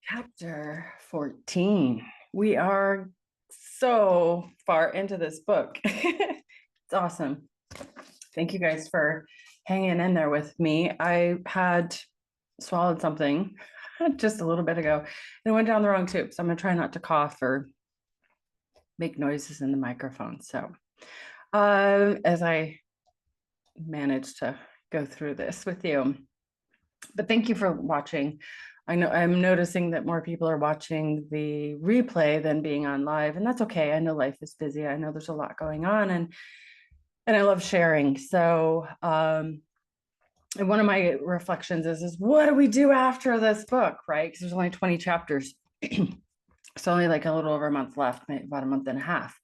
Chapter 14. We are so far into this book. It's awesome. Thank you guys for hanging in there with me. I had swallowed something just a little bit ago and it went down the wrong tube. So I'm going to try not to cough or make noises in the microphone. So as I manage to go through this with you. But thank you for watching. I know I'm noticing that more people are watching the replay than being on live, and that's okay. I know life is busy. I know there's a lot going on, and I love sharing. So, and one of my reflections is what do we do after this book, right? Because there's only 20 chapters. It's only like a little over a month left, maybe about a month and a half.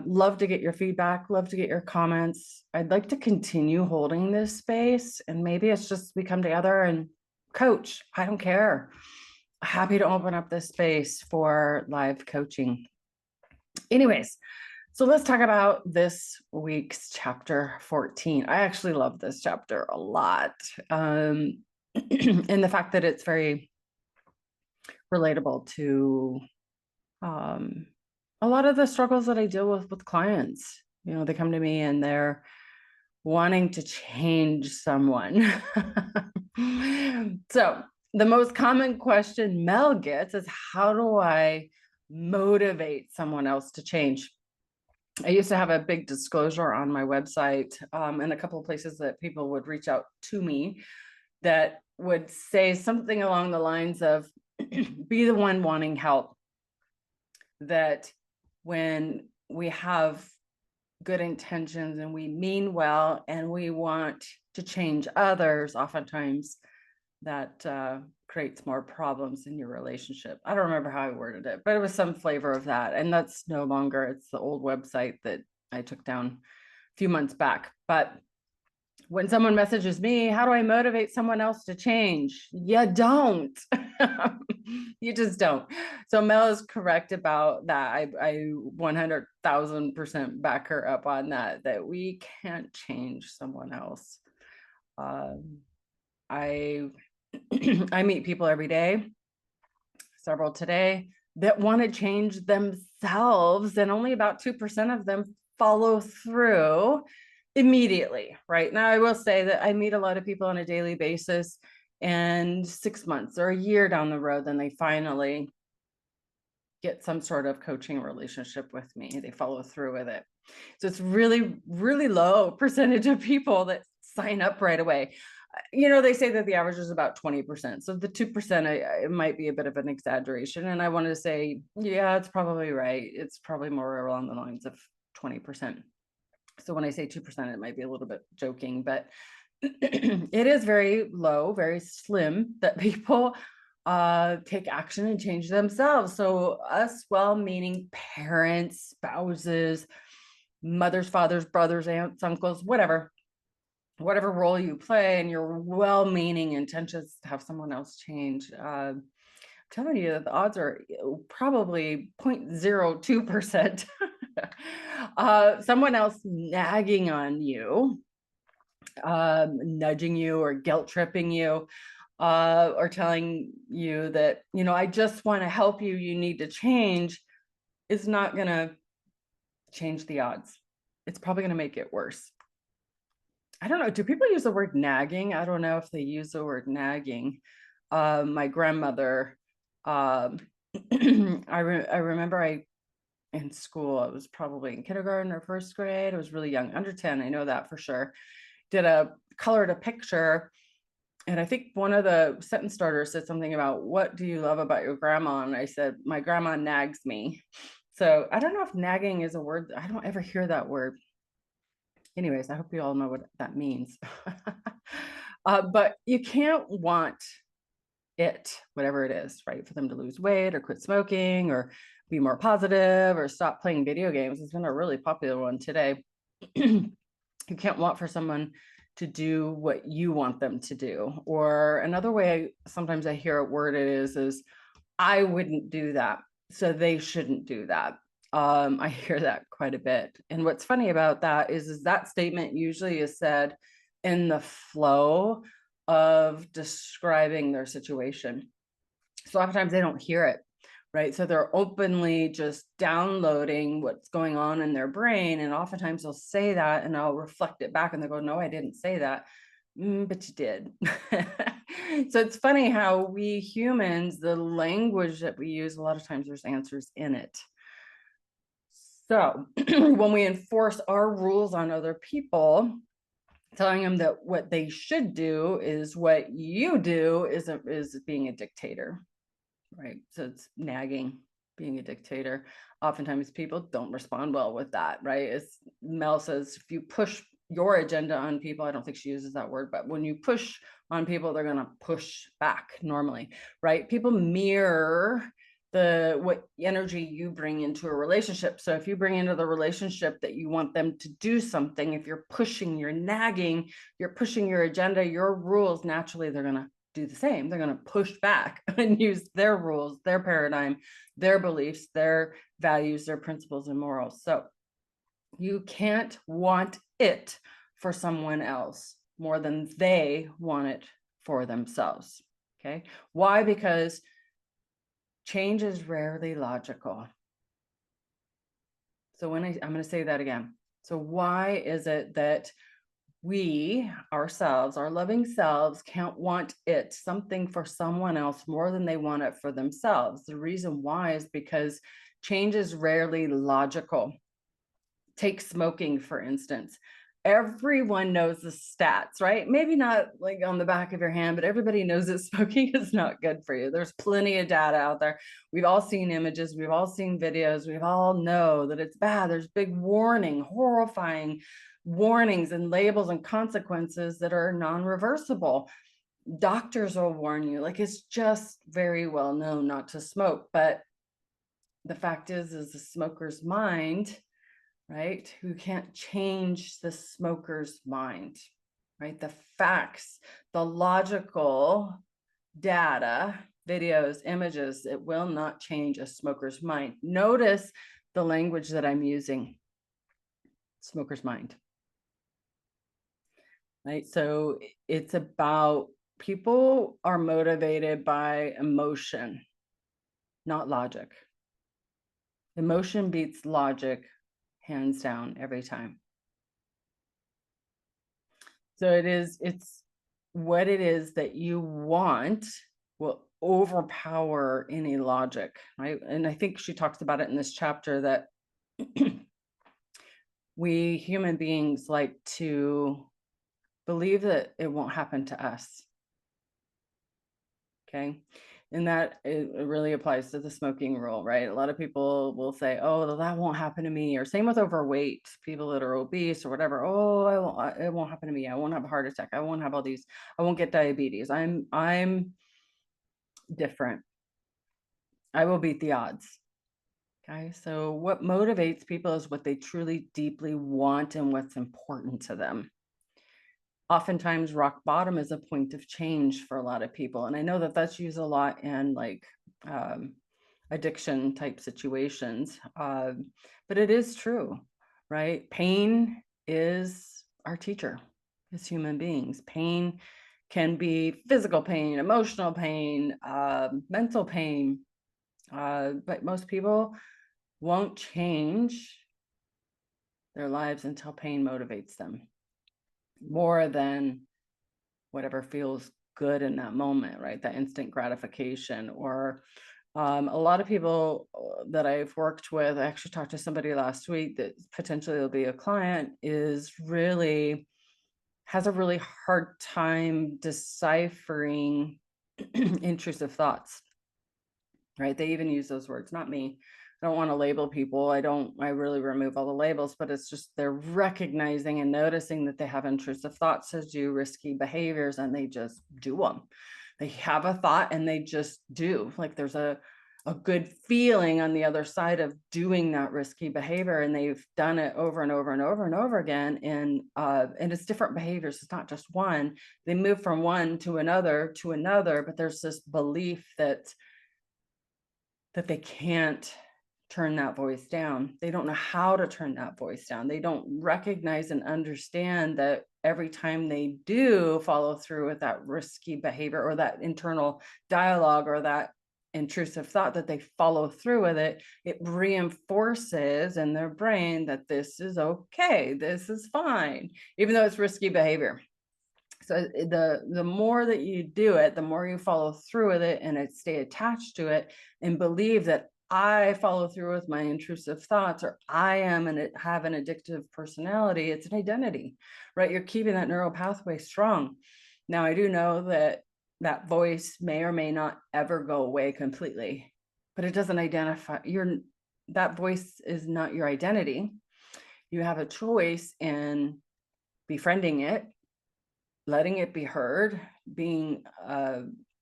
Love to get your feedback, love to get your comments. I'd like to continue holding this space, and maybe it's just we come together and coach. I don't care. Happy to open up this space for live coaching. Anyways, so let's talk about this week's chapter 14. I actually love this chapter a lot. And the fact that it's very relatable to a lot of the struggles that I deal with clients. You know, they come to me and they're wanting to change someone. So the most common question Mel gets is, how do I motivate someone else to change? I used to have a big disclosure on my website and a couple of places that people would reach out to me that would say something along the lines of, be the one wanting help. That when we have good intentions and we mean well and we want to change others, oftentimes that creates more problems in your relationship. I don't remember how I worded it, but it was some flavor of that. And that's no longer, it's the old website that I took down a few months back. But when someone messages me, how do I motivate someone else to change? You don't. You just don't. So Mel is correct about that. I 100,000% back her up on that we can't change someone else. I I meet people every day, several today, that want to change themselves, and only about 2% of them follow through immediately. Right now, I will say that I meet a lot of people on a daily basis, and 6 months or a year down the road, then they finally get some sort of coaching relationship with me. They follow through with it. So it's really, really low percentage of people that sign up right away. You know, they say that the average is about 20%. So the 2%, it might be a bit of an exaggeration. And I want to say, yeah, it's probably right. It's probably more along the lines of 20%. So when I say 2%, it might be a little bit joking, but it is very low, very slim that people take action and change themselves. So us well-meaning parents, spouses, mothers, fathers, brothers, aunts, uncles, whatever role you play, and your well-meaning intentions to have someone else change, I'm telling you that the odds are probably 0.02%. Someone else nagging on you, nudging you or guilt tripping you, or telling you that, you know, I just want to help you, you need to change, is not going to change the odds. It's probably going to make it worse. I don't know. Do people use the word nagging? I don't know if they use the word nagging. My grandmother, I remember in school, I was probably in kindergarten or first grade. I was really young, under 10. I know that for sure. Colored a picture. And I think one of the sentence starters said something about, what do you love about your grandma? And I said, my grandma nags me. So I don't know if nagging is a word. I don't ever hear that word. Anyways, I hope you all know what that means. But you can't want it, whatever it is, right? For them to lose weight or quit smoking or be more positive or stop playing video games. It's been a really popular one today. You can't want for someone to do what you want them to do. Or another way sometimes I hear it worded is I wouldn't do that, so they shouldn't do that. I hear that quite a bit. And what's funny about that is that statement usually is said in the flow of describing their situation. So oftentimes they don't hear it, right? So they're openly just downloading what's going on in their brain. And oftentimes they'll say that and I'll reflect it back and they go, no, I didn't say that. But you did. So it's funny how we humans, the language that we use, a lot of times there's answers in it. So when we enforce our rules on other people, telling them that what they should do is what you do is being a dictator, right? So it's nagging, being a dictator. Oftentimes people don't respond well with that, right? As Mel says, if you push your agenda on people, I don't think she uses that word, but when you push on people, they're going to push back normally, right? People mirror what energy you bring into a relationship. So if you bring into the relationship that you want them to do something, if you're pushing, you're nagging, you're pushing your agenda, your rules, naturally they're going to do the same. They're going to push back and use their rules, their paradigm, their beliefs, their values, their principles and morals. So you can't want it for someone else more than they want it for themselves. Okay. Why? Because change is rarely logical. So I'm going to say that again. So why is it that we ourselves, our loving selves, can't want something for someone else more than they want it for themselves? The reason why is because change is rarely logical. Take smoking, for instance. Everyone knows the stats, right? Maybe not like on the back of your hand, but everybody knows that smoking is not good for you. There's plenty of data out there. We've all seen images, we've all seen videos, we all know that it's bad. There's big horrifying warnings and labels and consequences that are non-reversible. Doctors will warn you, like it's just very well known not to smoke. But the fact is the smoker's mind, right? Who can't change the smoker's mind, right? The facts, the logical data, videos, images, it will not change a smoker's mind. Notice the language that I'm using, smoker's mind, right? So it's about people are motivated by emotion, not logic. Emotion beats logic hands down every time. So it's what it is that you want will overpower any logic, right? And I think she talks about it in this chapter that we human beings like to believe that it won't happen to us. Okay. And that it really applies to the smoking rule, right? A lot of people will say, oh, that won't happen to me. Or same with overweight, people that are obese or whatever. Oh, it won't happen to me. I won't have a heart attack. I won't have all these. I won't get diabetes. I'm different. I will beat the odds. Okay. So what motivates people is what they truly deeply want and what's important to them. Oftentimes rock bottom is a point of change for a lot of people. And I know that that's used a lot in like addiction type situations. But it is true, right? Pain is our teacher as human beings. Pain can be physical pain, emotional pain, mental pain. But most people won't change their lives until pain motivates them more than whatever feels good in that moment, right? That instant gratification. Or a lot of people that I've worked with, I actually talked to somebody last week that potentially will be a client, has a really hard time deciphering intrusive thoughts, right? They even use those words, not me. I don't want to label people. I really remove all the labels, but it's just they're recognizing and noticing that they have intrusive thoughts to do risky behaviors and they just do them. They have a thought and they just do. Like there's a good feeling on the other side of doing that risky behavior, and they've done it over and over and over and over again. And it's different behaviors. It's not just one. They move from one to another, but there's this belief that they can't turn that voice down. They don't know how to turn that voice down. They don't recognize and understand that every time they do follow through with that risky behavior or that internal dialogue or that intrusive thought, that they follow through with it, it reinforces in their brain that this is okay, this is fine, even though it's risky behavior. So the more that you do it, the more you follow through with it and stay attached to it and believe that I follow through with my intrusive thoughts, or I am and have an addictive personality. It's an identity, right? You're keeping that neural pathway strong. Now, I do know that that voice may or may not ever go away completely, but it doesn't identify that voice is not your identity. You have a choice in befriending it, letting it be heard, being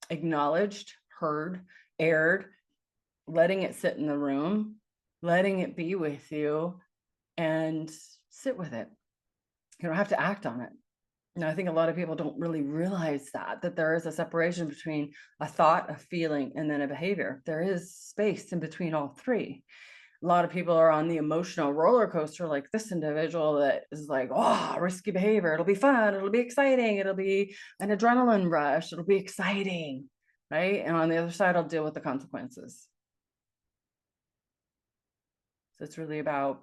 acknowledged, heard, aired, letting it sit in the room, letting it be with you, and sit with it. You don't have to act on it. Now, I think a lot of people don't really realize that there is a separation between a thought, a feeling, and then a behavior. There is space in between all three. A lot of people are on the emotional roller coaster, like this individual that is like, oh, risky behavior. It'll be fun. It'll be exciting. It'll be an adrenaline rush. It'll be exciting, right? And on the other side, I'll deal with the consequences. So it's really about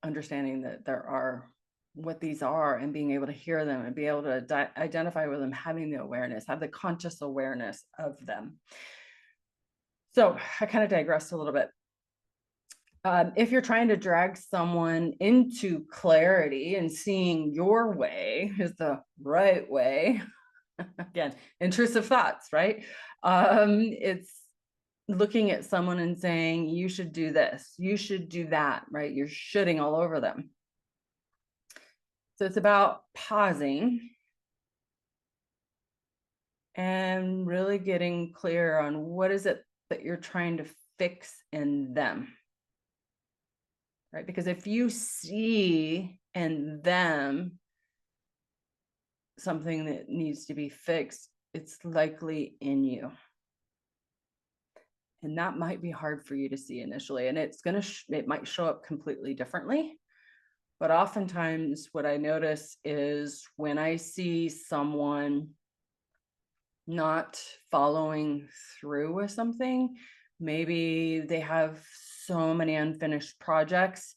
understanding that there are what these are and being able to hear them and be able to identify with them, having the awareness, have the conscious awareness of them. So I kind of digressed a little bit. If you're trying to drag someone into clarity and seeing your way is the right way, again, intrusive thoughts, right? It's looking at someone and saying, you should do this, you should do that, right? You're shitting all over them. So it's about pausing and really getting clear on what is it that you're trying to fix in them. Right? Because if you see in them something that needs to be fixed, it's likely in you. And that might be hard for you to see initially. And it's going to, it might show up completely differently. But oftentimes what I notice is when I see someone not following through with something, maybe they have so many unfinished projects,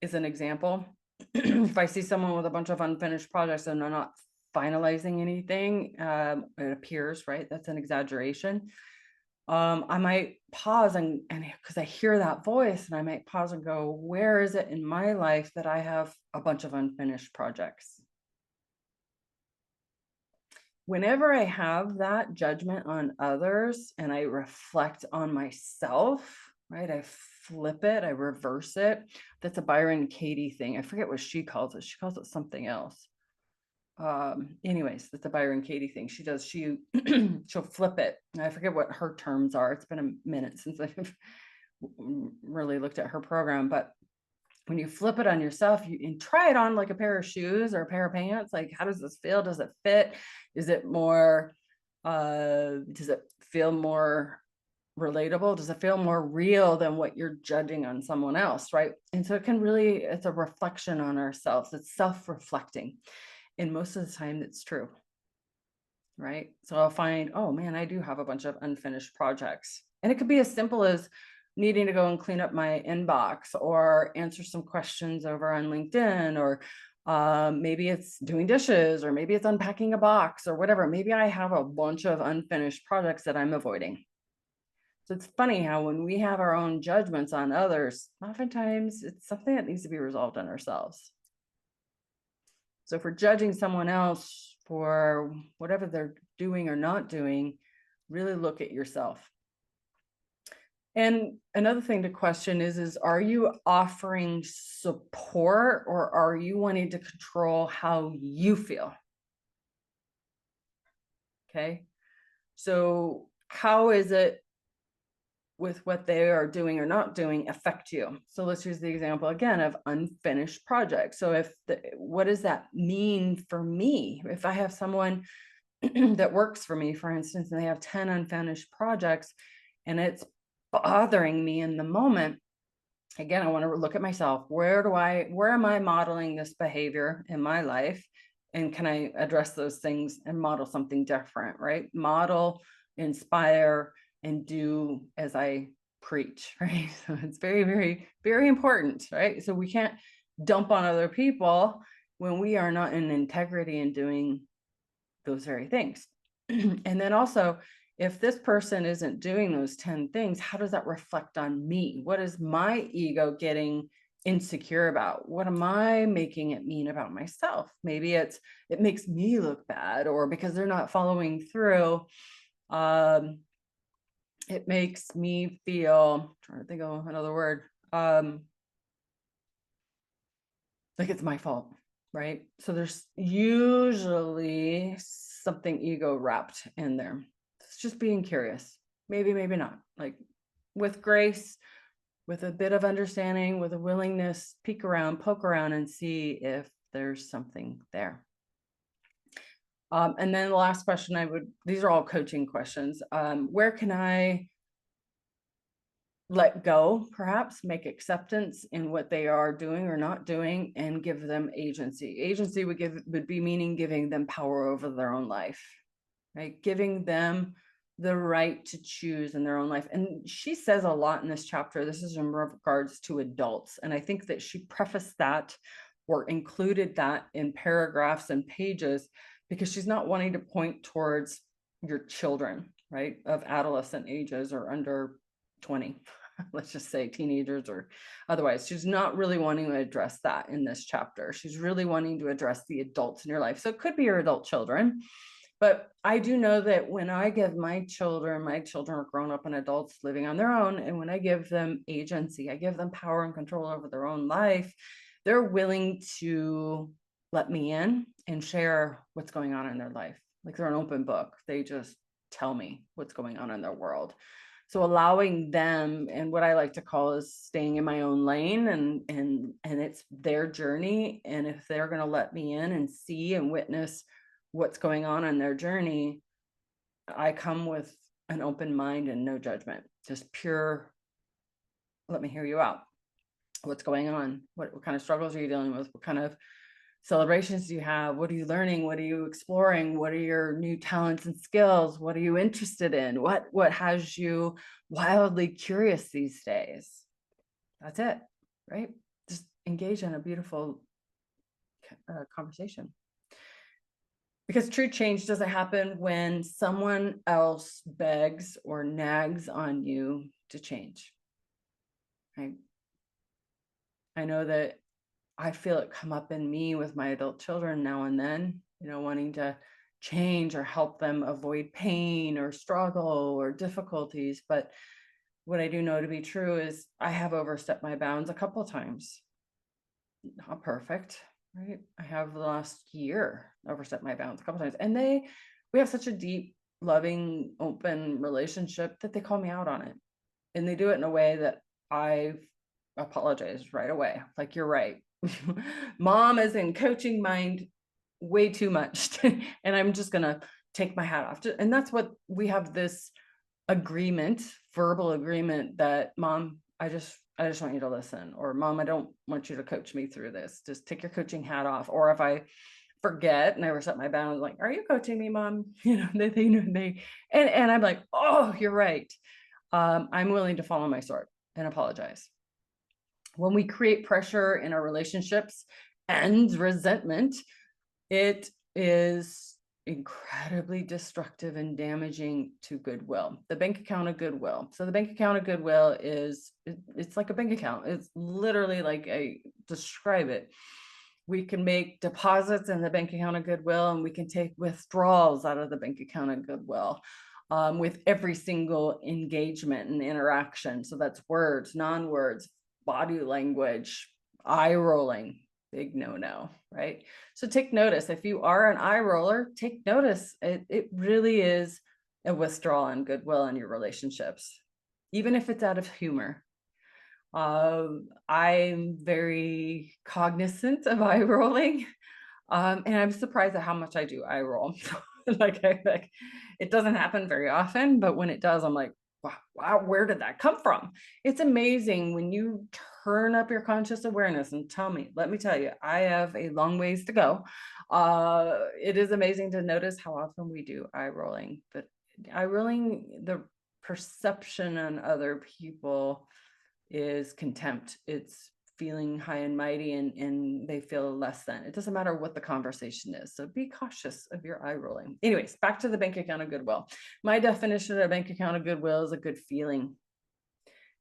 is an example. If I see someone with a bunch of unfinished projects and they're not finalizing anything, it appears, right? That's an exaggeration. I might pause and because I hear that voice, and I might pause and go, where is it in my life that I have a bunch of unfinished projects? Whenever I have that judgment on others and I reflect on myself, right? I flip it, I reverse it. That's a Byron Katie thing. I forget what she calls it. She calls it something else. Anyways, that's a Byron Katie thing. She does, she'll flip it. I forget what her terms are. It's been a minute since I've really looked at her program, but when you flip it on yourself, you and try it on like a pair of shoes or a pair of pants. Like, how does this feel? Does it fit? Is it more, does it feel more relatable? Does it feel more real than what you're judging on someone else, right? And so it can really, it's a reflection on ourselves. It's self-reflecting. And most of the time it's true, right? So I'll find, oh man, I do have a bunch of unfinished projects. And it could be as simple as needing to go and clean up my inbox or answer some questions over on LinkedIn, or maybe it's doing dishes, or maybe it's unpacking a box or whatever. Maybe I have a bunch of unfinished projects that I'm avoiding. So it's funny how when we have our own judgments on others, oftentimes it's something that needs to be resolved on ourselves. So if we're judging someone else for whatever they're doing or not doing, really look at yourself. And another thing to question is are you offering support, or are you wanting to control how you feel? Okay. So how is it with what they are doing or not doing affect you? So let's use the example again of unfinished projects. So what does that mean for me? If I have someone that works for me, for instance, and they have 10 unfinished projects and it's bothering me in the moment, again, I want to look at myself. Where am I modeling this behavior in my life? And can I address those things and model something different, right? Model, inspire, and do as I preach, right? So it's very, very, very important, right? So we can't dump on other people when we are not in integrity in doing those very things. And then also, if this person isn't doing those 10 things, how does that reflect on me? What is my ego getting insecure about? What am I making it mean about myself? Maybe it makes me look bad, or because they're not following through, it makes me feel, I'm trying to think of another word, like it's my fault, right? So there's usually something ego wrapped in there. It's just being curious. Maybe, maybe not. Like with grace, with a bit of understanding, with a willingness, peek around, poke around, and see if there's something there. And then the last question these are all coaching questions. Where can I let go, perhaps make acceptance in what they are doing or not doing, and give them agency? Agency would be meaning giving them power over their own life, right? Giving them the right to choose in their own life. And she says a lot in this chapter. This is in regards to adults. And I think that she prefaced that or included that in paragraphs and pages because she's not wanting to point towards your children, right, of adolescent ages or under 20. Let's just say teenagers or otherwise. She's not really wanting to address that in this chapter. She's really wanting to address the adults in your life. So it could be your adult children, but I do know that when I give my children are grown up and adults living on their own. And when I give them agency, I give them power and control over their own life, they're willing to let me in and share what's going on in their life. Like they're an open book. They just tell me what's going on in their world. So allowing them, and what I like to call is staying in my own lane, and it's their journey. And if they're going to let me in and see and witness what's going on in their journey, I come with an open mind and no judgment, just pure, let me hear you out. What's going on? What kind of struggles are you dealing with? What kind of celebrations do you have? What are you learning? What are you exploring? What are your new talents and skills? What are you interested in? What has you wildly curious these days? That's it, right? Just engage in a beautiful conversation. Because true change doesn't happen when someone else begs or nags on you to change, right? I know that I feel it come up in me with my adult children now and then, wanting to change or help them avoid pain or struggle or difficulties. But what I do know to be true is I have overstepped my bounds a couple of times. Not perfect, right? I have the last year overstepped my bounds a couple of times. And we have such a deep, loving, open relationship that they call me out on it. And they do it in a way that I apologize right away. Like, you're right. Mom is in coaching mind way too much. And I'm just going to take my hat off. And that's what we have, this agreement, verbal agreement, that Mom, I just want you to listen, or Mom, I don't want you to coach me through this. Just take your coaching hat off. Or if I forget and I reset my bounds, like, are you coaching me, Mom? And I'm like, oh, you're right. I'm willing to fall on my sword and apologize. When we create pressure in our relationships and resentment, it is incredibly destructive and damaging to goodwill, the bank account of goodwill. So the bank account of goodwill it's like a bank account. It's literally like describe it. We can make deposits in the bank account of goodwill, and we can take withdrawals out of the bank account of goodwill. With every single engagement and interaction. So that's words, non-words, body language, eye rolling, big no, right? So take notice. If you are an eye roller, take notice. It really is a withdrawal in goodwill in your relationships, even if it's out of humor. I'm very cognizant of eye rolling, and I'm surprised at how much I do eye roll. like it doesn't happen very often, but when it does, I'm like, wow, where did that come from? It's amazing when you turn up your conscious awareness and let me tell you, I have a long ways to go. It is amazing to notice how often we do eye rolling, but eye rolling, perception on other people is contempt. It's feeling high and mighty, and they feel less than. It doesn't matter what the conversation is. So be cautious of your eye rolling. Anyways, back to the bank account of goodwill. My definition of a bank account of goodwill is a good feeling.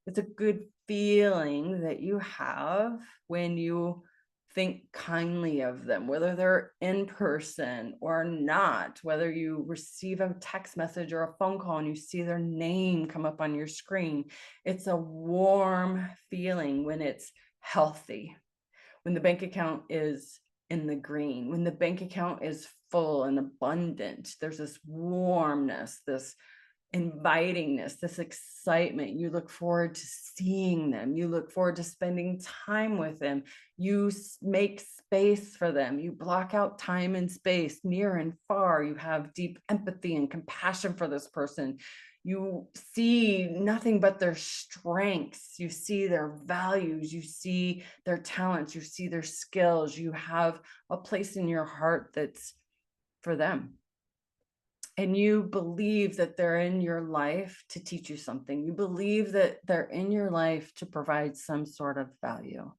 It's a good feeling that you have when you think kindly of them, whether they're in person or not, whether you receive a text message or a phone call and you see their name come up on your screen. It's a warm feeling when it's healthy, when the bank account is in the green, when the bank account is full and abundant. There's this warmness, this invitingness, this excitement. You look forward to seeing them. You look forward to spending time with them. You make space for them. You block out time and space, near and far. You have deep empathy and compassion for this person. You see nothing but their strengths. You see their values. You see their talents. You see their skills. You have a place in your heart that's for them. And you believe that they're in your life to teach you something. You believe that they're in your life to provide some sort of value.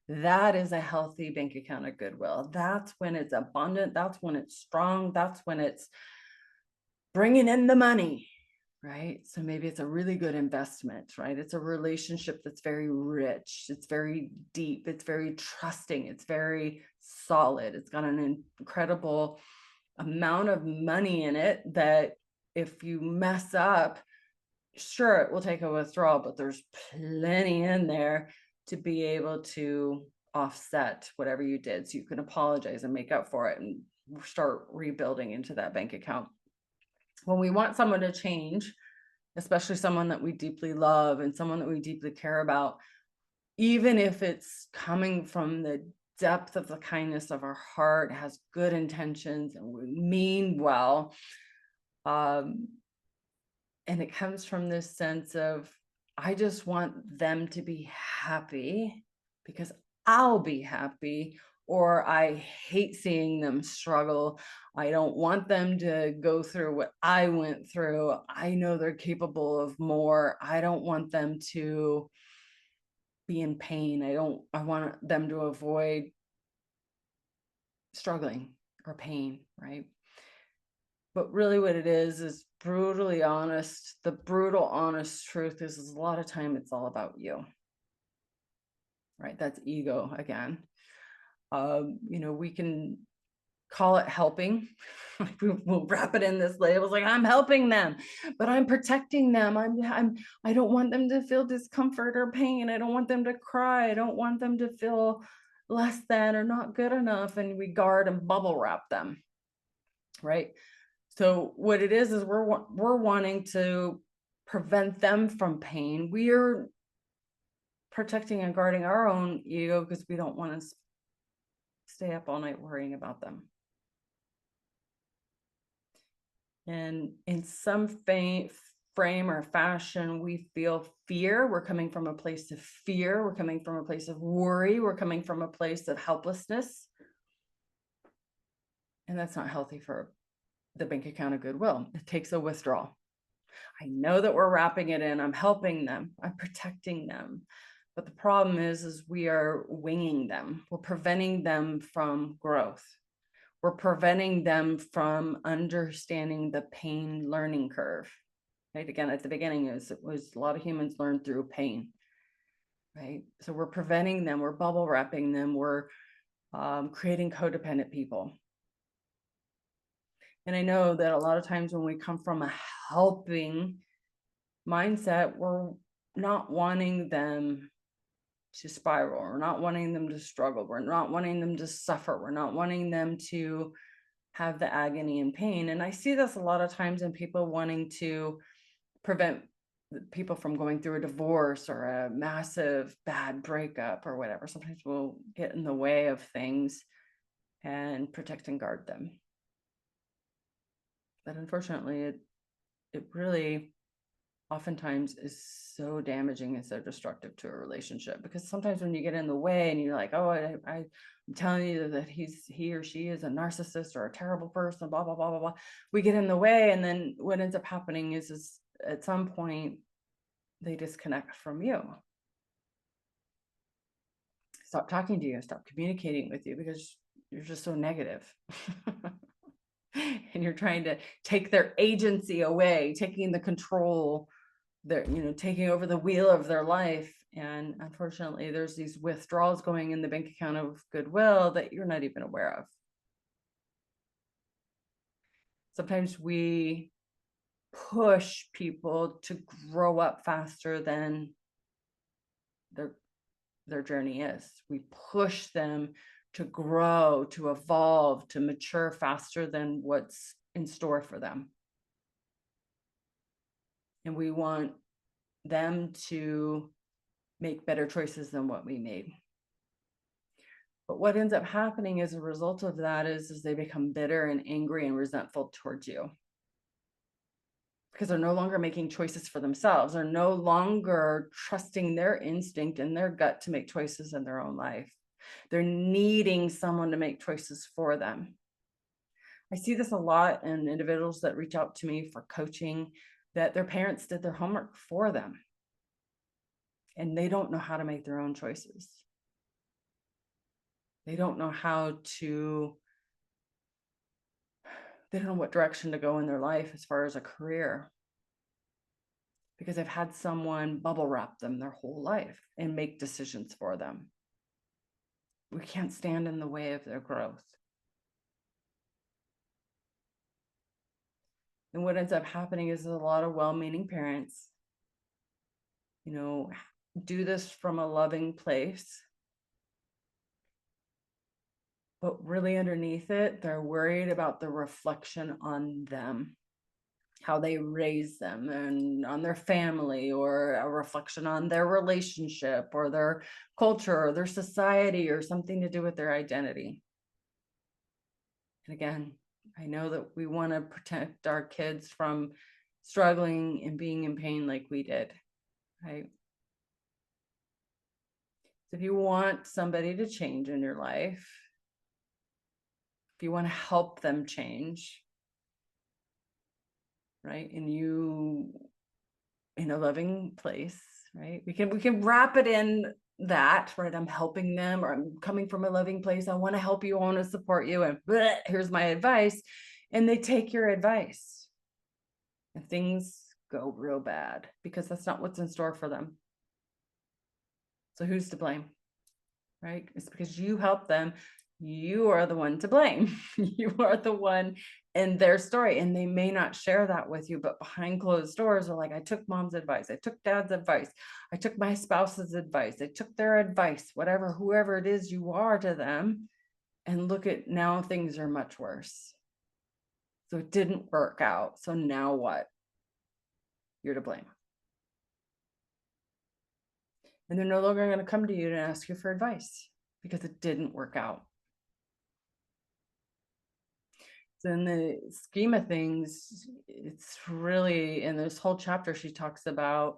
That is a healthy bank account of goodwill. That's when it's abundant. That's when it's strong. That's when it's bringing in the money, right? So maybe it's a really good investment, right? It's a relationship that's very rich. It's very deep. It's very trusting. It's very solid. It's got an incredible amount of money in it that if you mess up, sure, it will take a withdrawal, but there's plenty in there to be able to offset whatever you did. So you can apologize and make up for it and start rebuilding into that bank account. When we want someone to change, especially someone that we deeply love and someone that we deeply care about, even if it's coming from the depth of the kindness of our heart, has good intentions, and we mean well, and it comes from this sense of, I just want them to be happy because I'll be happy, or I hate seeing them struggle. I don't want them to go through what I went through. I know they're capable of more. I don't want them to be in pain. I want them to avoid struggling or pain, right? But really what it is brutally honest. The brutal honest truth is a lot of time it's all about you, right? That's ego again. We can call it helping. We'll wrap it in this label. It's like, I'm helping them, but I'm protecting them. I don't want them to feel discomfort or pain. I don't want them to cry. I don't want them to feel less than or not good enough. And we guard and bubble wrap them, right? So what it is we're wanting to prevent them from pain. We're protecting and guarding our own ego because we don't want to stay up all night worrying about them. And in some frame or fashion, we feel fear. We're coming from a place of fear. We're coming from a place of worry. We're coming from a place of helplessness. And that's not healthy for the bank account of goodwill. It takes a withdrawal. I know that we're wrapping it in. I'm helping them. I'm protecting them. But the problem is we are winging them. We're preventing them from growth. We're preventing them from understanding the pain learning curve, right? Again, at the beginning, it was a lot of humans learn through pain, right? So we're preventing them. We're bubble wrapping them. We're creating codependent people. And I know that a lot of times when we come from a helping mindset, we're not wanting them to spiral. We're not wanting them to struggle. We're not wanting them to suffer. We're not wanting them to have the agony and pain. And I see this a lot of times in people wanting to prevent people from going through a divorce or a massive bad breakup or whatever. Sometimes we'll get in the way of things and protect and guard them. But unfortunately, it really oftentimes is so damaging and so destructive to a relationship, because sometimes when you get in the way and you're like, oh, I'm telling you that he or she is a narcissist or a terrible person, blah, blah, blah, blah, blah. We get in the way. And then what ends up happening is at some point they disconnect from you. Stop talking to you, stop communicating with you because you're just so negative. And you're trying to take their agency away, taking the control, taking over the wheel of their life. And unfortunately, there's these withdrawals going in the bank account of goodwill that you're not even aware of. Sometimes we push people to grow up faster than their journey is. We push them to grow, to evolve, to mature faster than what's in store for them. And we want them to make better choices than what we made. But what ends up happening as a result of that is they become bitter and angry and resentful towards you. Because they're no longer making choices for themselves. They're no longer trusting their instinct and their gut to make choices in their own life. They're needing someone to make choices for them. I see this a lot in individuals that reach out to me for coaching, that their parents did their homework for them. And they don't know how to make their own choices. They don't know they don't know what direction to go in their life as far as a career, because they've had someone bubble wrap them their whole life and make decisions for them. We can't stand in the way of their growth. And what ends up happening is a lot of well-meaning parents, do this from a loving place. But really underneath it, they're worried about the reflection on them, how they raise them and on their family, or a reflection on their relationship or their culture or their society, or something to do with their identity. And again, I know that we want to protect our kids from struggling and being in pain like we did, right? So if you want somebody to change in your life, if you want to help them change, right? And you in a loving place, right? We can wrap it in that, right? I'm helping them, or I'm coming from a loving place. I want to help you. I want to support you. And here's my advice. And they take your advice and things go real bad because that's not what's in store for them. So who's to blame, right? It's because you helped them. You are the one to blame. You are the one in their story, and they may not share that with you, but behind closed doors they're like, I took mom's advice, I took dad's advice, I took my spouse's advice, I took their advice, whoever it is you are to them, and look at now, things are much worse. So it didn't work out, so now what? You're to blame. And they're no longer going to come to you and ask you for advice because it didn't work out. So in the scheme of things, it's really, in this whole chapter, she talks about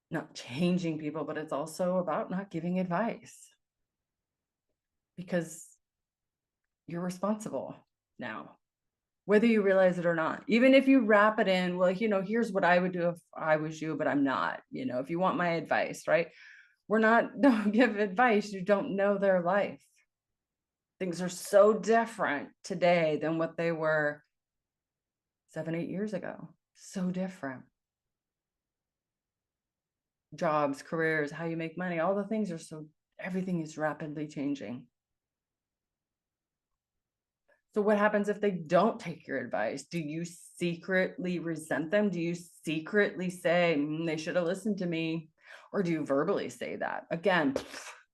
not changing people, but it's also about not giving advice, because you're responsible now, whether you realize it or not. Even if you wrap it in, well, here's what I would do if I was you, but I'm not, if you want my advice, right? Don't give advice. You don't know their life. Things are so different today than what they were 7, 8 years ago. So different. Jobs, careers, how you make money, all the things everything is rapidly changing. So what happens if they don't take your advice? Do you secretly resent them? Do you secretly say, they should have listened to me? Or do you verbally say that? Again,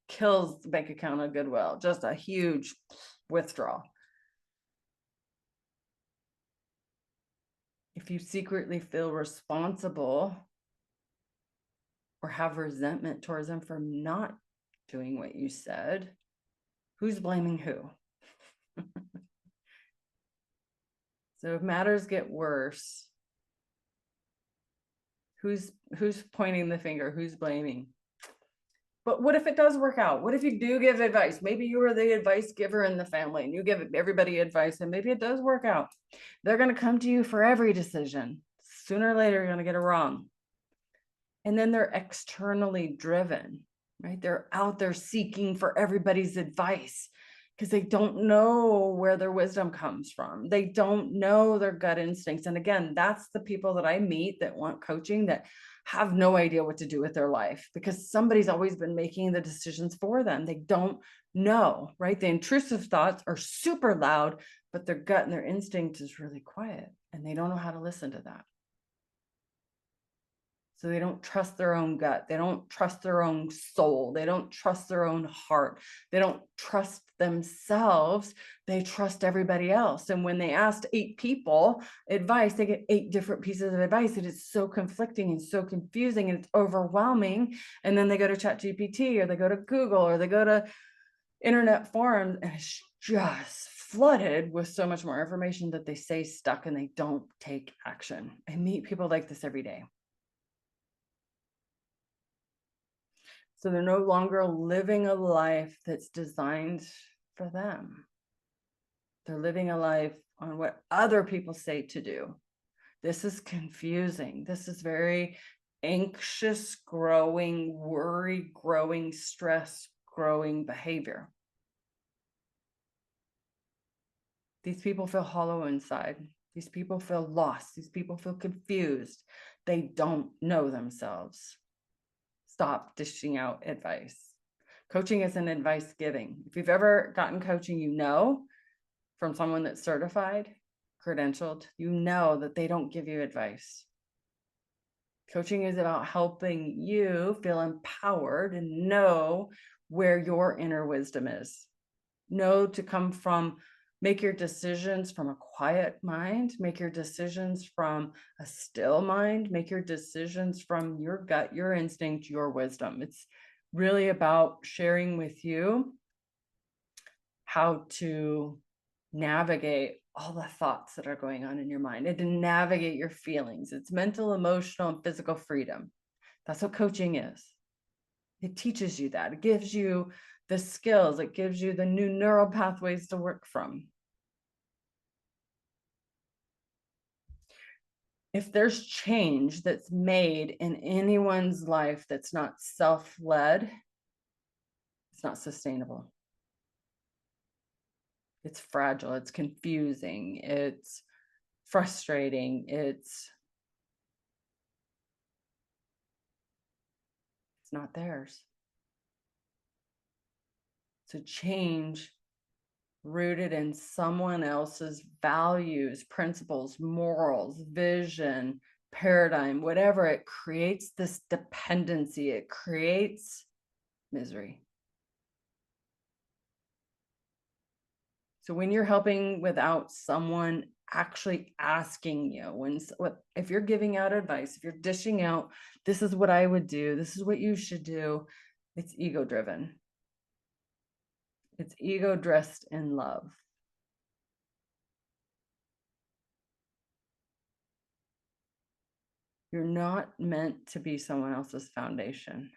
kills the bank account of goodwill, just a huge withdrawal. If you secretly feel responsible or have resentment towards them for not doing what you said, who's blaming who? So if matters get worse, who's pointing the finger? Who's blaming? But what if it does work out? What if you do give advice? Maybe you were the advice giver in the family and you give everybody advice, and maybe it does work out. They're going to come to you for every decision. Sooner or later, you're going to get it wrong. And then they're externally driven, right? They're out there seeking for everybody's advice because they don't know where their wisdom comes from. They don't know their gut instincts. And again, that's the people that I meet that want coaching that have no idea what to do with their life because somebody's always been making the decisions for them. They don't know, right? The intrusive thoughts are super loud, but their gut and their instinct is really quiet, and they don't know how to listen to that. So they don't trust their own gut. They don't trust their own soul. They don't trust their own heart. They don't trust themselves. They trust everybody else. And when they asked 8 people advice, they get 8 different pieces of advice. And it's so conflicting and so confusing and it's overwhelming. And then they go to ChatGPT or they go to Google or they go to internet forums, and it's just flooded with so much more information that they stay stuck and they don't take action. I meet people like this every day. So they're no longer living a life that's designed for them. They're living a life on what other people say to do. This is confusing. This is very anxious, growing, worry, growing, stress, growing behavior. These people feel hollow inside. These people feel lost. These people feel confused. They don't know themselves. Stop dishing out advice. Coaching isn't advice giving. If you've ever gotten coaching, you know from someone that's certified, credentialed, you know that they don't give you advice. Coaching is about helping you feel empowered and know where your inner wisdom is. Know to come from, make your decisions from a quiet mind, make your decisions from a still mind, make your decisions from your gut, your instinct, your wisdom. It's really about sharing with you how to navigate all the thoughts that are going on in your mind and to navigate your feelings. It's mental, emotional, and physical freedom. That's what coaching is. It teaches you that. It gives you the skills. It gives you the new neural pathways to work from. If there's change that's made in anyone's life that's not self-led, it's not sustainable. It's fragile, it's confusing, it's frustrating, it's not theirs. So change rooted in someone else's values, principles, morals, vision, paradigm, whatever, it creates this dependency, it creates misery. So when you're helping without someone actually asking you, if you're giving out advice, if you're dishing out, this is what I would do, this is what you should do, it's ego driven. It's ego dressed in love. You're not meant to be someone else's foundation.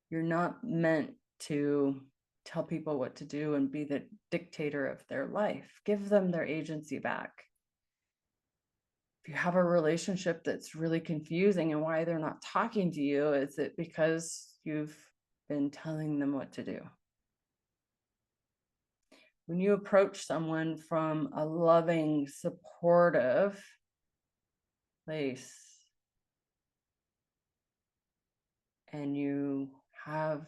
You're not meant to tell people what to do and be the dictator of their life. Give them their agency back. If you have a relationship that's really confusing and why they're not talking to you, is it because you've been telling them what to do? When you approach someone from a loving, supportive place, and you have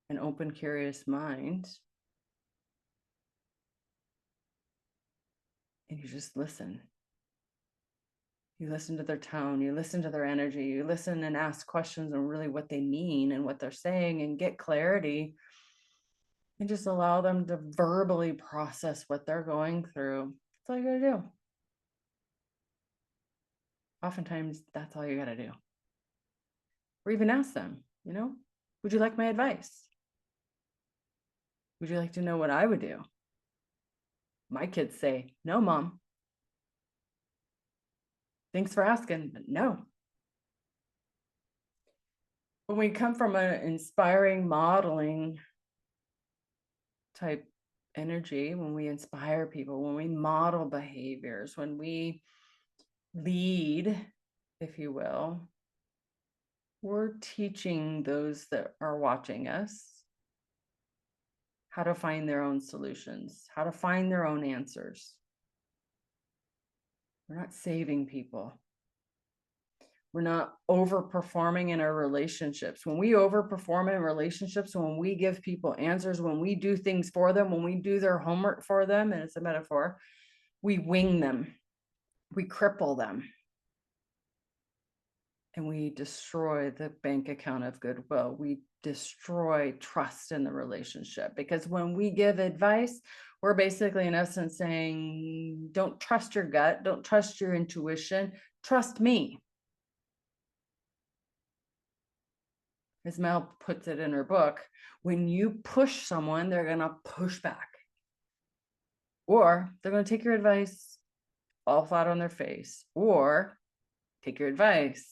an open, curious mind, and you just listen. You listen to their tone, you listen to their energy, you listen and ask questions on really what they mean and what they're saying and get clarity, and just allow them to verbally process what they're going through. That's all you gotta do. Oftentimes, that's all you gotta do. Or even ask them, would you like my advice? Would you like to know what I would do? My kids say, no, Mom. Thanks for asking, but no. When we come from an inspiring modeling type energy, when we inspire people, when we model behaviors, when we lead, if you will, we're teaching those that are watching us how to find their own solutions, how to find their own answers. We're not saving people. We're not overperforming in our relationships. When we overperform in relationships, when we give people answers, when we do things for them, when we do their homework for them, and it's a metaphor, we wing them, we cripple them, and we destroy the bank account of goodwill. We destroy trust in the relationship, because when we give advice, we're basically in essence saying, don't trust your gut, don't trust your intuition, trust me. As Mel puts it in her book, when you push someone, they're going to push back. Or they're going to take your advice, fall flat on their face, or take your advice.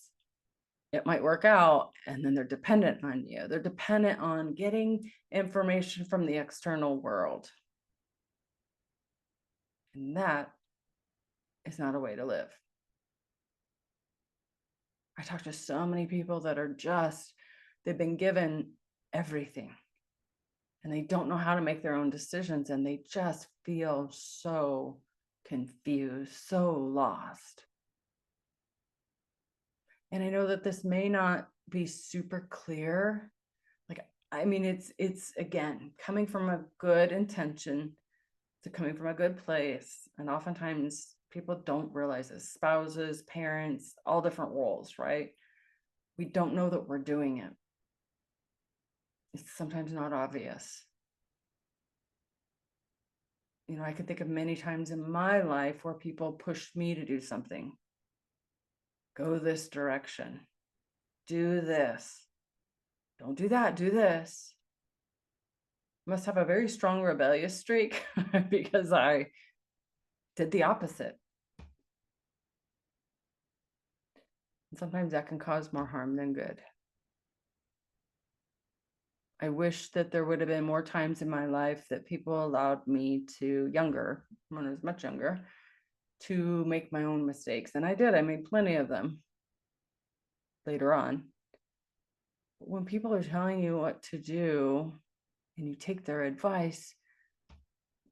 It might work out, and then they're dependent on you. They're dependent on getting information from the external world. And that is not a way to live. I talk to so many people that are they've been given everything, and they don't know how to make their own decisions, and they just feel so confused, so lost. And I know that this may not be super clear. I mean, it's again, coming from a good intention to coming from a good place. And oftentimes people don't realize this, spouses, parents, all different roles, right? We don't know that we're doing it. It's sometimes not obvious. You know, I can think of many times in my life where people pushed me to do something. Go this direction. Do this. Don't do that. Do this. I must have a very strong rebellious streak because I did the opposite. And sometimes that can cause more harm than good. I wish that there would have been more times in my life that people allowed me to, when I was much younger, to make my own mistakes. And I did. I made plenty of them later on. But when people are telling you what to do and you take their advice,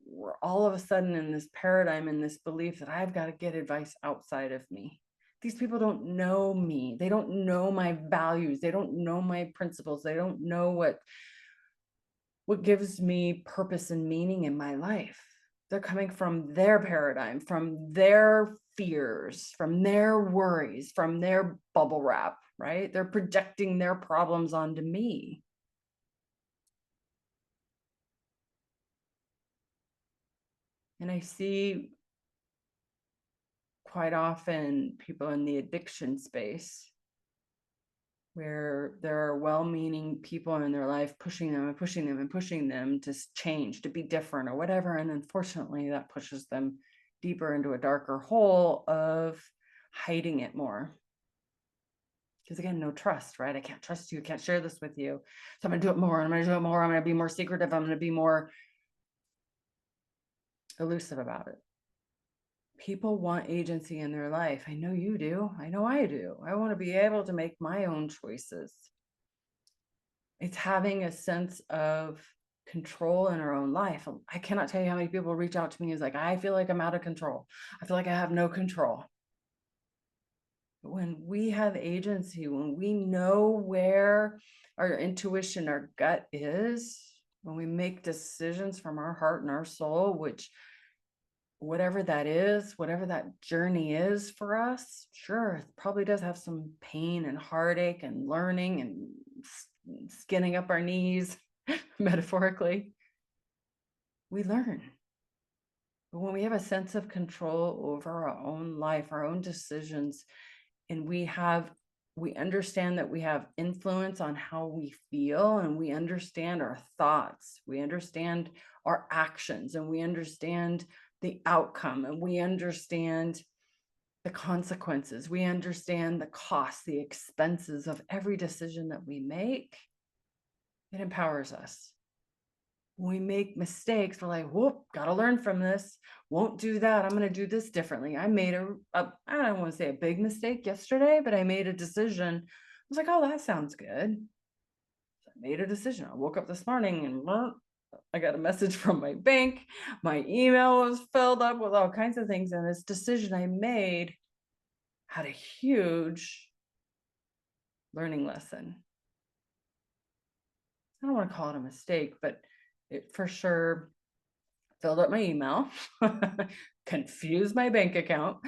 we're all of a sudden in this paradigm, in this belief that I've got to get advice outside of me. These people don't know me. They don't know my values. They don't know my principles. They don't know what gives me purpose and meaning in my life. They're coming from their paradigm, from their fears, from their worries, from their bubble wrap, right? They're projecting their problems onto me. And I see quite often people in the addiction space where there are well-meaning people in their life pushing them and pushing them and pushing them to change, to be different or whatever. And unfortunately, that pushes them deeper into a darker hole of hiding it more. Because again, no trust, right? I can't trust you. I can't share this with you. So I'm going to do it more. I'm going to do it more. I'm going to be more secretive. I'm going to be more elusive about it. People want agency in their life. I know you do. I know I do. I want to be able to make my own choices. It's having a sense of control in our own life. I cannot tell you how many people reach out to me is like, I feel like I'm out of control. I feel like I have no control. But when we have agency, when we know where our intuition, our gut is, when we make decisions from our heart and our soul, which whatever that is, whatever that journey is for us, sure, it probably does have some pain and heartache and learning and skinning up our knees, metaphorically. We learn. But when we have a sense of control over our own life, our own decisions, and we understand that we have influence on how we feel, and we understand our thoughts, we understand our actions, and we understand the outcome, and we understand the consequences, we understand the costs, the expenses of every decision that we make, it empowers us. when we make mistakes, we're like, whoop, got to learn from this. Won't do that. I'm going to do this differently. I made I don't want to say a big mistake yesterday, but I made a decision. I was like, oh, that sounds good. So I made a decision. I woke up this morning and I got a message from my bank. My email was filled up with all kinds of things. And this decision I made had a huge learning lesson. I don't want to call it a mistake, but it for sure filled up my email, confused my bank account.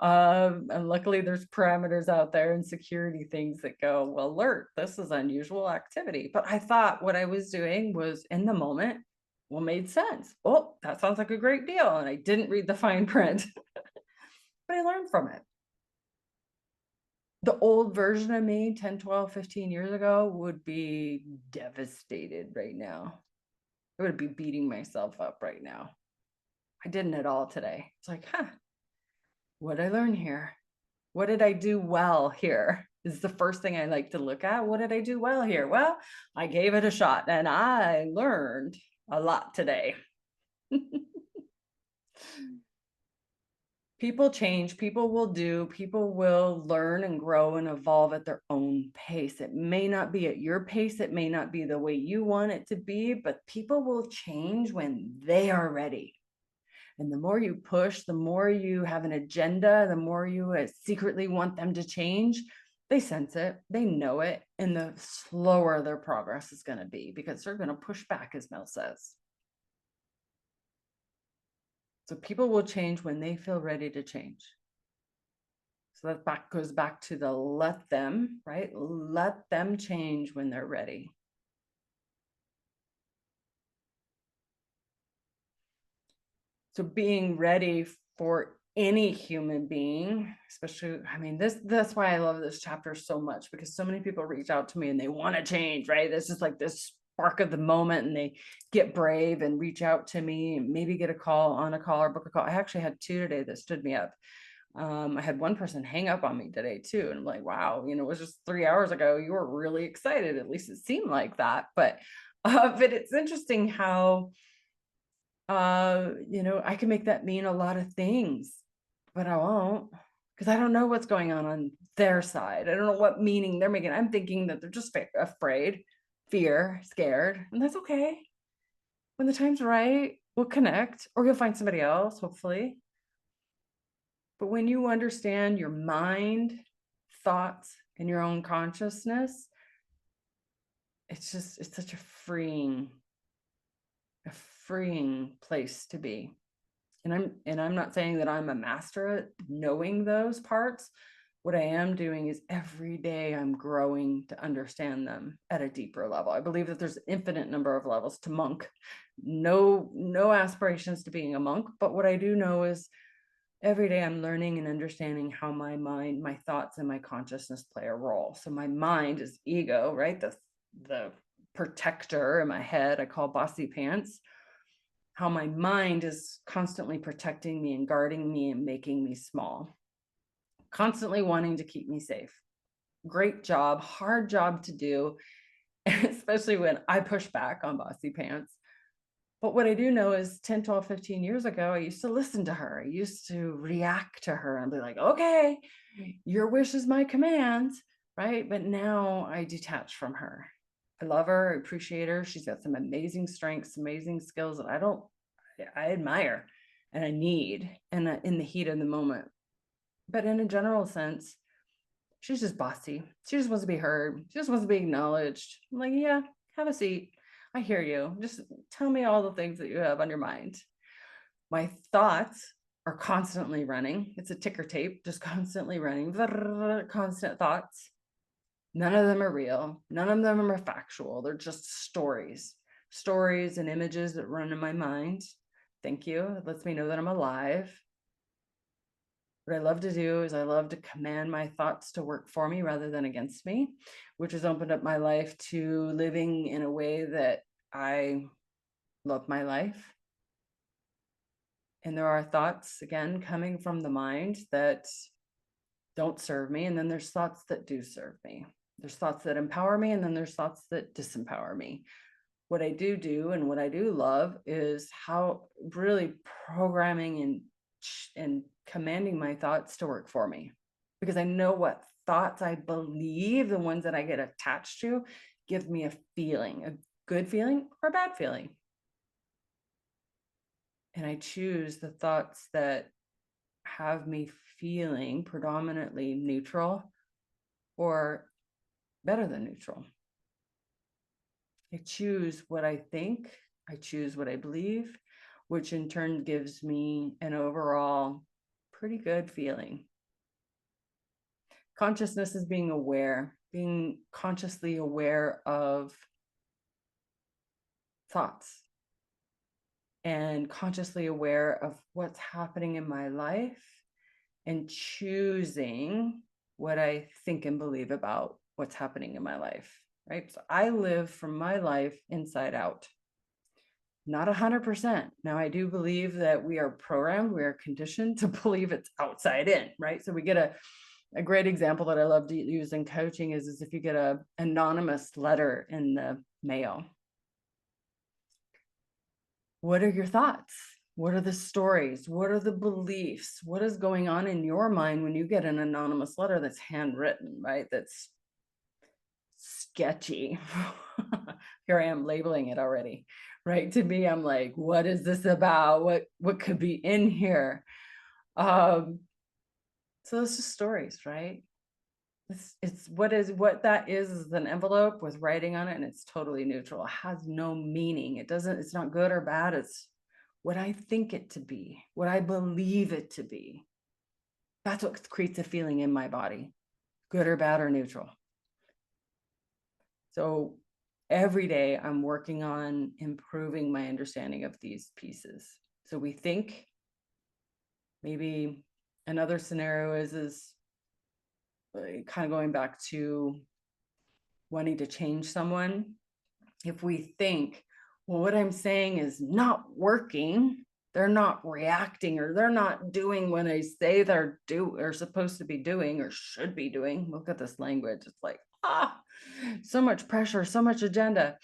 And luckily there's parameters out there and security things that go, well, alert, this is unusual activity. But I thought what I was doing was in the moment, well, made sense. Oh, that sounds like a great deal. And I didn't read the fine print, but I learned from it. The old version of me 10, 12, 15 years ago would be devastated right now. I would be beating myself up right now. I didn't at all today. It's like, what did I learn here? What did I do well here? Is the first thing I like to look at. What did I do well here? Well, I gave it a shot and I learned a lot today. People change, people will learn and grow and evolve at their own pace. It may not be at your pace, it may not be the way you want it to be, but people will change when they are ready. And the more you push, the more you have an agenda, the more you secretly want them to change, they sense it, they know it, and the slower their progress is going to be because they're going to push back, as Mel says. So people will change when they feel ready to change. So that goes back to the let them, right? Let them change when they're ready. So being ready for any human being, especially, I mean, that's why I love this chapter so much, because so many people reach out to me and they want to change, right? This is like this spark of the moment, and they get brave and reach out to me and maybe get a call or book a call. I actually had 2 today that stood me up. I had one person hang up on me today too. And I'm like, wow, it was just 3 hours ago. You were really excited. At least it seemed like that. But it's interesting how, I can make that mean a lot of things, but I won't, because I don't know what's going on their side. I don't know what meaning they're making. I'm thinking that they're just afraid, scared, and that's okay. When the time's right, we'll connect, or you'll find somebody else, hopefully. But when you understand your mind, thoughts, and your own consciousness, it's such a freeing place to be. And I'm not saying that I'm a master at knowing those parts. What I am doing is every day I'm growing to understand them at a deeper level. I believe that there's an infinite number of levels to monk. No aspirations to being a monk, but what I do know is every day I'm learning and understanding how my mind, my thoughts, and my consciousness play a role. So my mind is ego, right? The protector in my head, I call bossy pants. How my mind is constantly protecting me and guarding me and making me small, constantly wanting to keep me safe. Great job, hard job to do, especially when I push back on bossy pants. But what I do know is 10, 12, 15 years ago, I used to listen to her. I used to react to her and be like, okay, your wish is my command, right? But now I detach from her. I love her, I appreciate her. She's got some amazing strengths, amazing skills that I admire and I need in the heat of the moment. But in a general sense, she's just bossy. She just wants to be heard. She just wants to be acknowledged. I'm like, yeah, have a seat. I hear you. Just tell me all the things that you have on your mind. My thoughts are constantly running. It's a ticker tape, just constantly running. Constant thoughts. None of them are real. None of them are factual. They're just stories and images that run in my mind. Thank you. It lets me know that I'm alive. What I love to do is I love to command my thoughts to work for me rather than against me, which has opened up my life to living in a way that I love my life. And there are thoughts, again, coming from the mind that don't serve me. And then there's thoughts that do serve me. There's thoughts that empower me. And then there's thoughts that disempower me. what I do and what I do love is how really programming and commanding my thoughts to work for me, because I know what thoughts I believe, the ones that I get attached to, give me a feeling, a good feeling or a bad feeling. And I choose the thoughts that have me feeling predominantly neutral or better than neutral. I choose what I think, I choose what I believe, which in turn gives me an overall pretty good feeling. Consciousness is being aware, being consciously aware of thoughts and consciously aware of what's happening in my life and choosing what I think and believe about what's happening in my life, right? So I live from my life inside out. Not 100%. Now, I do believe that we are programmed, we are conditioned to believe it's outside in, right? So we get a great example that I love to use in coaching is if you get an anonymous letter in the mail. What are your thoughts? What are the stories? What are the beliefs? What is going on in your mind when you get an anonymous letter that's handwritten, right? That's sketchy. Here I am labeling it already, right? To me, I'm like, what is this about? What could be in here? So it's just stories, right? It's what that is an envelope with writing on it, and it's totally neutral. It has no meaning. It's not good or bad. It's what I think it to be, what I believe it to be. That's what creates a feeling in my body, good or bad or neutral. So every day I'm working on improving my understanding of these pieces. So we think maybe another scenario is kind of going back to wanting to change someone. If we think, well, what I'm saying is not working, they're not reacting or they're not doing what I say they're supposed to be doing or should be doing. Look at this language. It's like, so much pressure, so much agenda.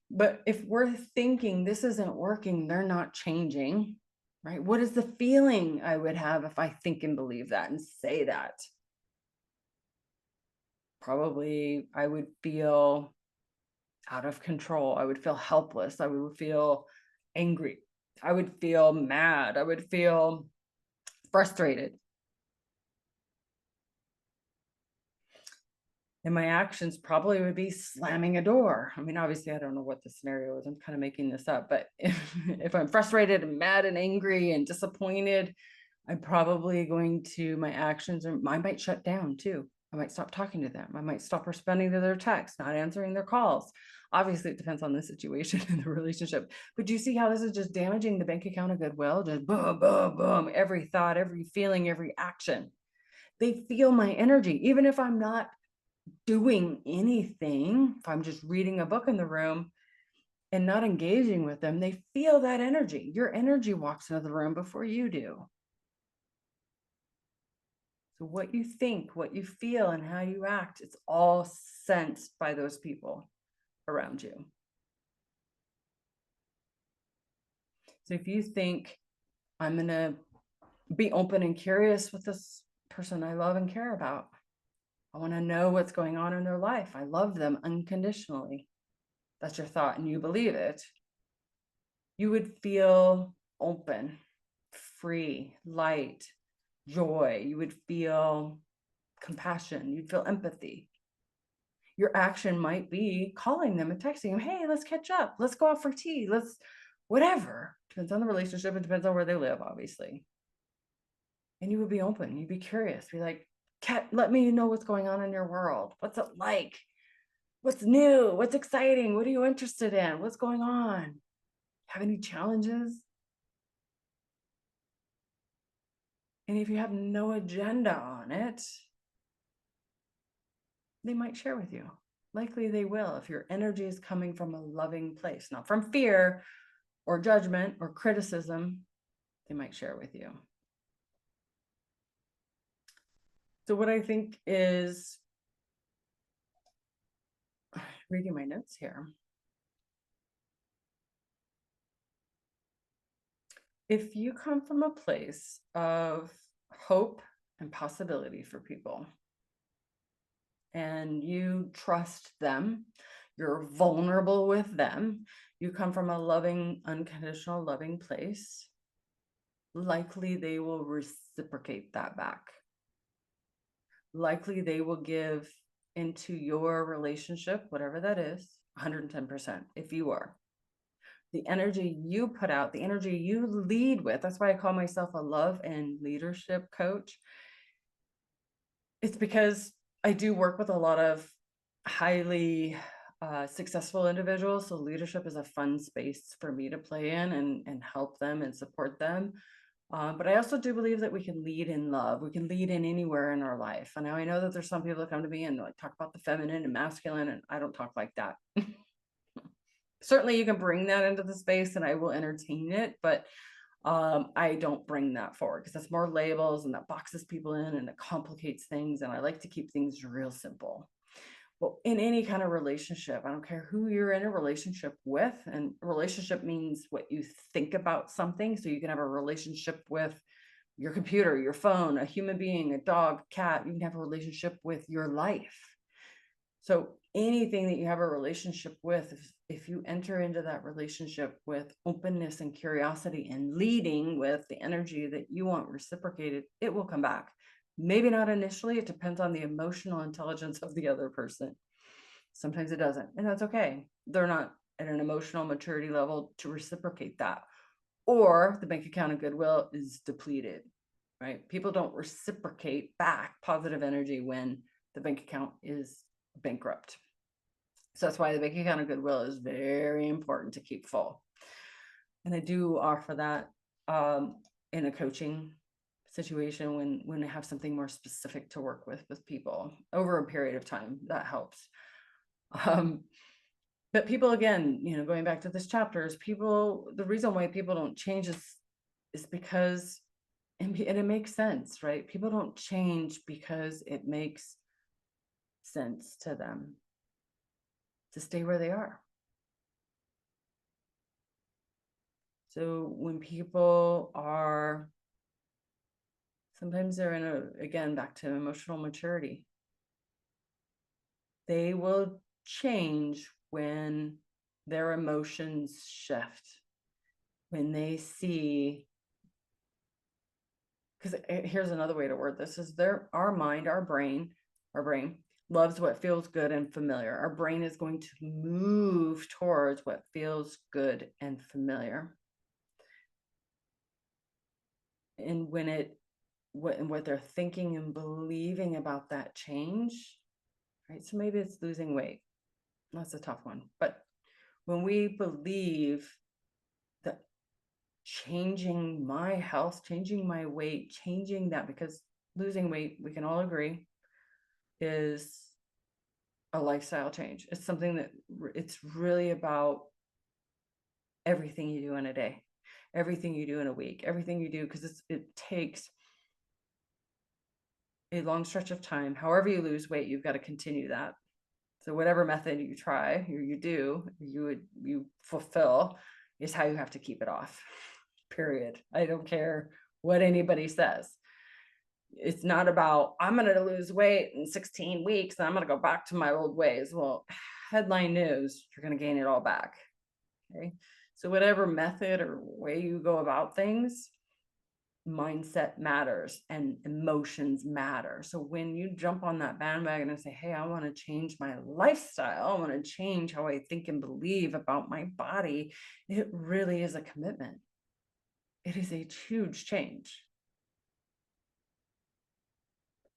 But if we're thinking this isn't working, they're not changing, right? What is the feeling I would have if I think and believe that and say that? Probably I would feel out of control. I would feel helpless. I would feel angry. I would feel mad. I would feel frustrated. And my actions probably would be slamming a door. I mean, obviously, I don't know what the scenario is. I'm kind of making this up. But if I'm frustrated and mad and angry and disappointed, I'm probably going to, my actions, or I might shut down too. I might stop talking to them. I might stop responding to their texts, not answering their calls. Obviously, it depends on the situation and the relationship. But do you see how this is just damaging the bank account of goodwill? Just boom, boom, boom. Every thought, every feeling, every action. They feel my energy, even if I'm not doing anything. If I'm just reading a book in the room and not engaging with them, they feel that energy. Your energy walks into the room before you do. So what you think, what you feel, and how you act, it's all sensed by those people around you. So if you think, I'm going to be open and curious with this person I love and care about, I want to know what's going on in their life. I love them unconditionally. That's your thought and you believe it. You would feel open, free, light, joy. You would feel compassion. You'd feel empathy. Your action might be calling them and texting them, hey, let's catch up. Let's go out for tea. Let's whatever. Depends on the relationship. It depends on where they live, obviously. And you would be open. You'd be curious. Be like, Kat, let me know what's going on in your world. What's it like? What's new? What's exciting? What are you interested in? What's going on? Have any challenges? And if you have no agenda on it, they might share with you. Likely they will if your energy is coming from a loving place, not from fear or judgment or criticism. They might share with you. So what I think is, reading my notes here, if you come from a place of hope and possibility for people, and you trust them, you're vulnerable with them, you come from a loving, unconditional, loving place, likely they will reciprocate that back. Likely they will give into your relationship, whatever that is, 110%, if you are. The energy you put out, the energy you lead with, that's why I call myself a love and leadership coach. It's because I do work with a lot of highly successful individuals. So leadership is a fun space for me to play in and help them and support them. But I also do believe that we can lead in love. We can lead in anywhere in our life. And now I know that there's some people that come to me and like talk about the feminine and masculine, and I don't talk like that. Certainly you can bring that into the space and I will entertain it, but I don't bring that forward because that's more labels and that boxes people in and it complicates things. And I like to keep things real simple. Well, in any kind of relationship, I don't care who you're in a relationship with, and relationship means what you think about something. So you can have a relationship with your computer, your phone, a human being, a dog, cat. You can have a relationship with your life. So anything that you have a relationship with, if you enter into that relationship with openness and curiosity and leading with the energy that you want reciprocated, it will come back. Maybe not initially. It depends on the emotional intelligence of the other person. Sometimes it doesn't, and that's okay. They're not at an emotional maturity level to reciprocate that. Or the bank account of goodwill is depleted, right? People don't reciprocate back positive energy when the bank account is bankrupt. So that's why the bank account of goodwill is very important to keep full. And I do offer that in a coaching situation when I have something more specific to work with people over a period of time. That helps. But people, again, going back to this chapter, is people, the reason why people don't change is because, and it makes sense, right? People don't change because it makes sense to them to stay where they are. So when people are, sometimes they're again, back to emotional maturity, they will change when their emotions shift, when they see, because here's another way to word this, is our brain loves what feels good and familiar. Our brain is going to move towards what feels good and familiar. And when what they're thinking and believing about that change, right? So maybe it's losing weight. That's a tough one. But when we believe that changing my health, changing my weight, changing that, because losing weight, we can all agree, is a lifestyle change. It's something that it's really about everything you do in a day, everything you do in a week, everything you do, because it takes a long stretch of time. However you lose weight, you've got to continue that. So whatever method you try, you fulfill, is how you have to keep it off. Period. I don't care what anybody says. It's not about, I'm going to lose weight in 16 weeks and I'm going to go back to my old ways. Well, headline news, you're going to gain it all back. Okay. So whatever method or way you go about things, mindset matters and emotions matter. So when you jump on that bandwagon and say, hey, I want to change my lifestyle, I want to change how I think and believe about my body, it really is a commitment. It is a huge change.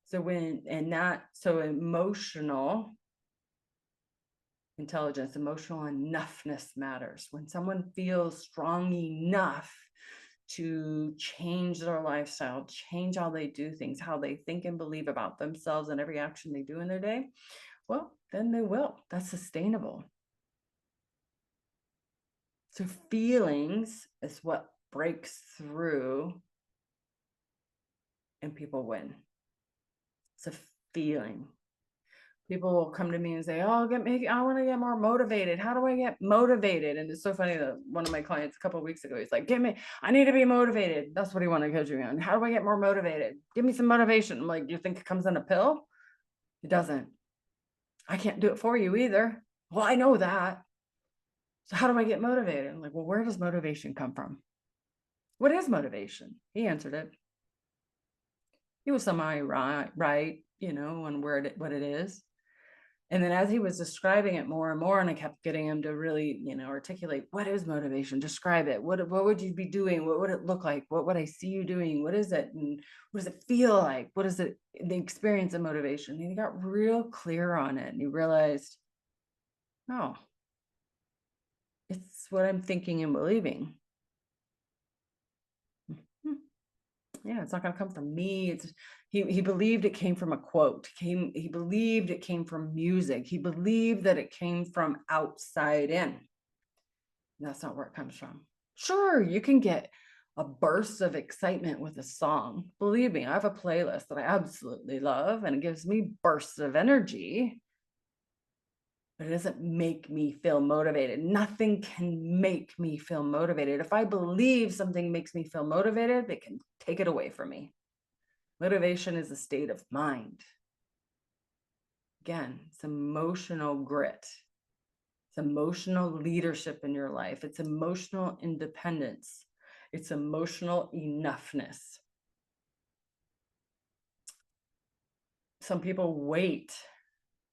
So emotional intelligence, emotional enoughness matters. When someone feels strong enough to change their lifestyle, change how they do things, how they think and believe about themselves and every action they do in their day, well, then they will. That's sustainable. So feelings is what breaks through and people win. It's a feeling. People will come to me and say, oh, I want to get more motivated. How do I get motivated? And it's so funny that one of my clients a couple of weeks ago, he's like, I need to be motivated. That's what he wanted to coach me on. How do I get more motivated? Give me some motivation. I'm like, you think it comes in a pill? It doesn't. I can't do it for you either. Well, I know that. So how do I get motivated? I'm like, well, where does motivation come from? What is motivation? He answered it. He was semi right, on what it is. And then as he was describing it more and more, and I kept getting him to really, articulate, what is motivation? Describe it. What would you be doing? What would it look like? What would I see you doing? What is it? And what does it feel like? What is it, the experience of motivation? And he got real clear on it. And he realized, oh, it's what I'm thinking and believing. Yeah, it's not going to come from me. He believed it came from a quote. He believed it came from music. He believed that it came from outside in. That's not where it comes from. Sure, you can get a burst of excitement with a song. Believe me, I have a playlist that I absolutely love, and it gives me bursts of energy, but it doesn't make me feel motivated. Nothing can make me feel motivated. If I believe something makes me feel motivated, they can take it away from me. Motivation is a state of mind. Again, it's emotional grit. It's emotional leadership in your life. It's emotional independence. It's emotional enoughness. Some people wait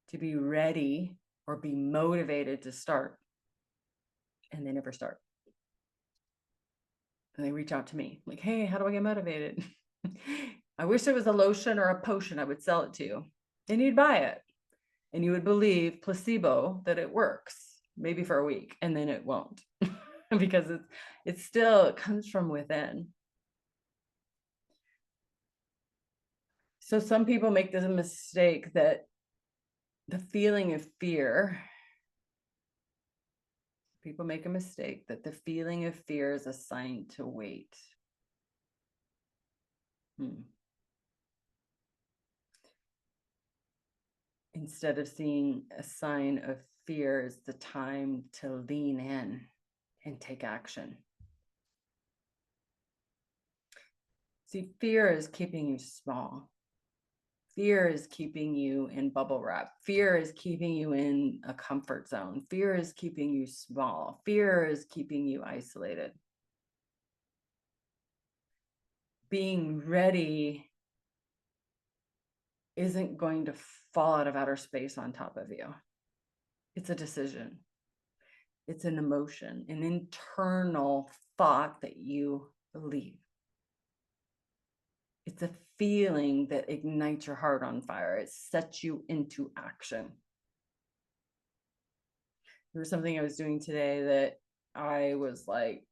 to be ready or be motivated to start, and they never start. And they reach out to me like, hey, how do I get motivated? I wish there was a lotion or a potion. I would sell it to you. And you'd buy it. And you would believe placebo that it works, maybe for a week, and then it won't. Because it comes from within. So some people make this mistake that the feeling of fear, people make a mistake that the feeling of fear is a sign to wait. Instead of seeing a sign of fear as the time to lean in and take action. See, fear is keeping you small. Fear is keeping you in bubble wrap. Fear is keeping you in a comfort zone. Fear is keeping you small. Fear is keeping you isolated. Being ready isn't going to fall out of outer space on top of you. It's a decision. It's an emotion, an internal thought that you believe. It's a feeling that ignites your heart on fire. It sets you into action. There was something I was doing today that I was like,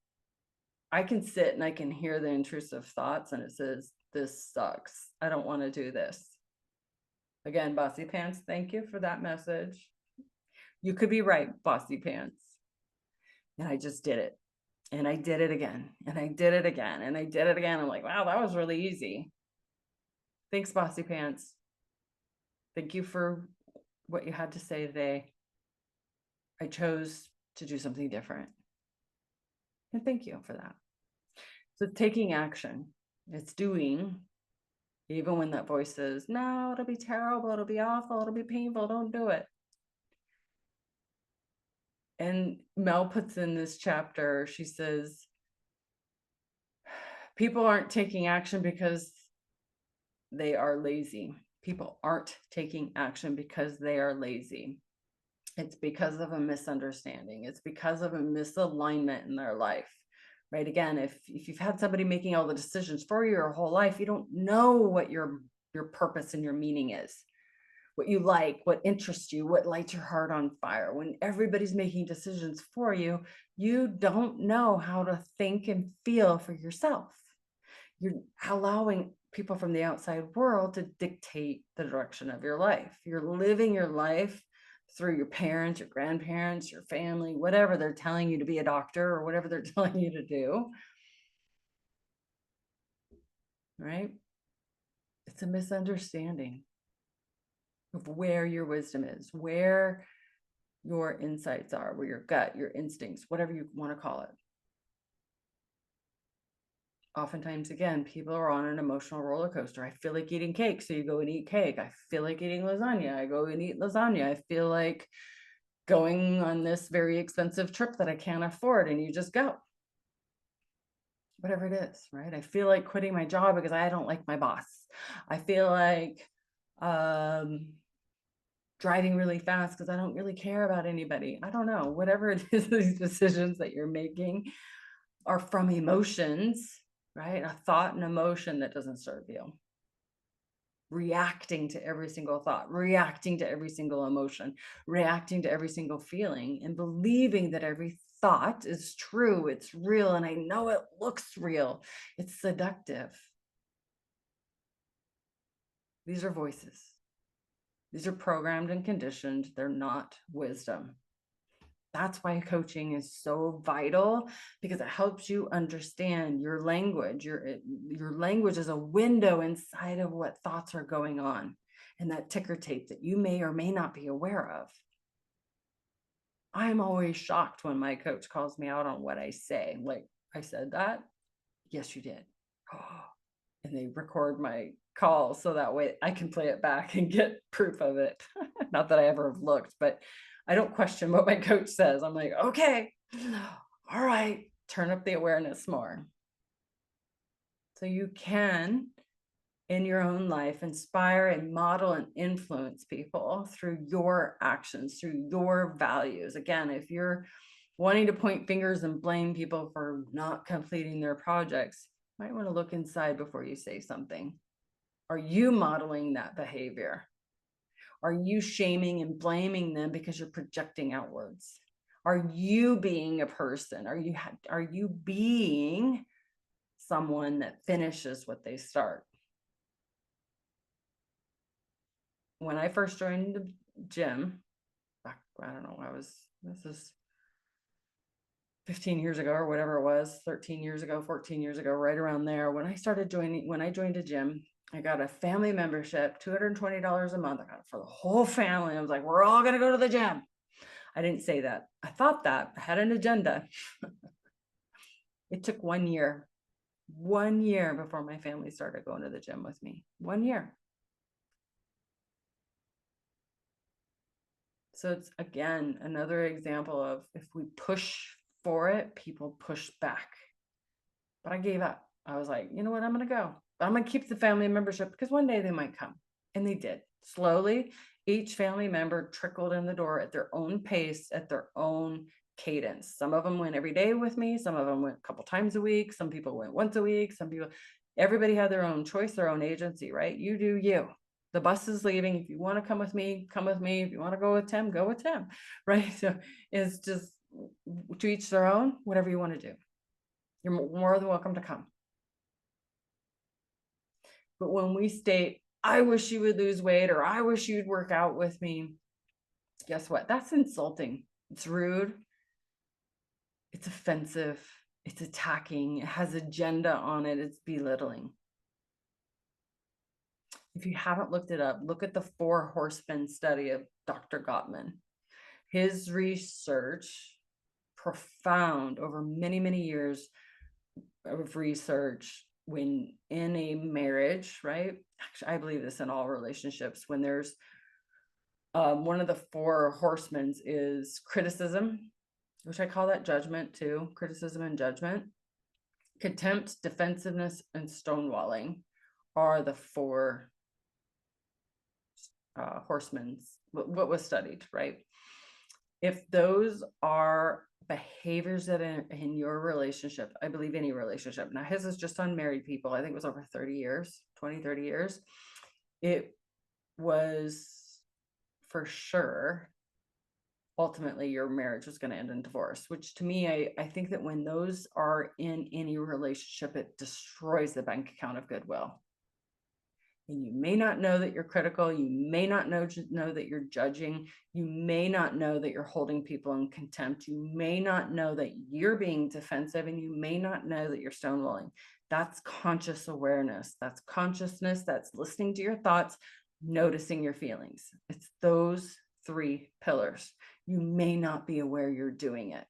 I can sit and I can hear the intrusive thoughts, and it says, this sucks. I don't want to do this. Again, Bossy Pants, thank you for that message. You could be right, Bossy Pants. And I just did it. And I did it again. And I did it again. And I did it again. I'm like, wow, that was really easy. Thanks, Bossy Pants. Thank you for what you had to say today. I chose to do something different. And thank you for that. So taking action, it's doing, even when that voice says, no, it'll be terrible, it'll be awful, it'll be painful, don't do it. And Mel puts in this chapter, she says, people aren't taking action because they are lazy. People aren't taking action because they are lazy. It's because of a misunderstanding. It's because of a misalignment in their life, right? Again, if you've had somebody making all the decisions for you your whole life, you don't know what your purpose and your meaning is, what you like, what interests you, what lights your heart on fire. When everybody's making decisions for you, you don't know how to think and feel for yourself. You're allowing people from the outside world to dictate the direction of your life. You're living your life through your parents, your grandparents, your family, whatever they're telling you to be a doctor or whatever they're telling you to do. Right? It's a misunderstanding. of where your wisdom is, where your insights are, where your gut, your instincts, whatever you want to call it. Oftentimes, again, people are on an emotional roller coaster. I feel like eating cake, so you go and eat cake. I feel like eating lasagna. I go and eat lasagna. I feel like going on this very expensive trip that I can't afford, and you just go. Whatever it is, right? I feel like quitting my job because I don't like my boss. I feel like driving really fast because I don't really care about anybody. I don't know. Whatever it is, these decisions that you're making are from emotions, right? A thought and emotion that doesn't serve you. Reacting to every single thought, reacting to every single emotion, reacting to every single feeling, and believing that every thought is true, it's real, and I know it looks real. It's seductive. These are voices. These are programmed and conditioned. They're not wisdom. That's why coaching is so vital, because it helps you understand your language. Your language is a window inside of what thoughts are going on, and that ticker tape that you may or may not be aware of. I'm always shocked when my coach calls me out on what I say. Like, I said that? Yes, you did. And they record my call so that way I can play it back and get proof of it. Not that I ever have looked, but I don't question what my coach says. I'm like, okay, all right, turn up the awareness more. So you can, in your own life, inspire and model and influence people through your actions, through your values. Again, if you're wanting to point fingers and blame people for not completing their projects, you might want to look inside before you say something. Are you modeling that behavior? Are you shaming and blaming them because you're projecting outwards? Are you being a person? Are you being someone that finishes what they start? When I first joined the gym, back, I don't know, this is 15 years ago or whatever it was, 13 years ago, 14 years ago, right around there. When I joined a gym, I got a family membership, $220 a month. I got it for the whole family. I was like, we're all going to go to the gym. I didn't say that. I thought that. I had an agenda. It took 1 year before my family started going to the gym with me. 1 year. So it's, again, another example of, if we push for it, people push back. But I gave up. I was like, you know what? I'm going to go. But I'm going to keep the family membership because one day they might come. And they did. Slowly, each family member trickled in the door at their own pace, at their own cadence. Some of them went every day with me. Some of them went a couple times a week. Some people went once a week. Everybody had their own choice, their own agency, right? You do you. The bus is leaving. If you want to come with me, come with me. If you want to go with Tim, go with Tim, right? So it's just to each their own, whatever you want to do. You're more than welcome to come. But when we state, I wish you would lose weight, or I wish you'd work out with me, guess what? That's insulting. It's rude. It's offensive. It's attacking. It has agenda on it. It's belittling. If you haven't looked it up, look at the 4 Horsemen study of Dr. Gottman. His research, profound over many, many years of research, when in a marriage, right? Actually, I believe this in all relationships, when there's one of the 4 horsemen is criticism, which I call that judgment too, criticism and judgment. Contempt, defensiveness, and stonewalling are the 4 horsemen, what was studied, right? If those are behaviors that are in your relationship, I believe any relationship, now his is just on married people, I think it was over 30 years, 20, 30 years, it was for sure, ultimately your marriage was going to end in divorce, which to me, I think that when those are in any relationship, it destroys the bank account of goodwill. And you may not know that you're critical. You may not know that you're judging. You may not know that you're holding people in contempt. You may not know that you're being defensive, and you may not know that you're stonewalling. That's conscious awareness. That's consciousness. That's listening to your thoughts, noticing your feelings. It's those 3 pillars. You may not be aware you're doing it.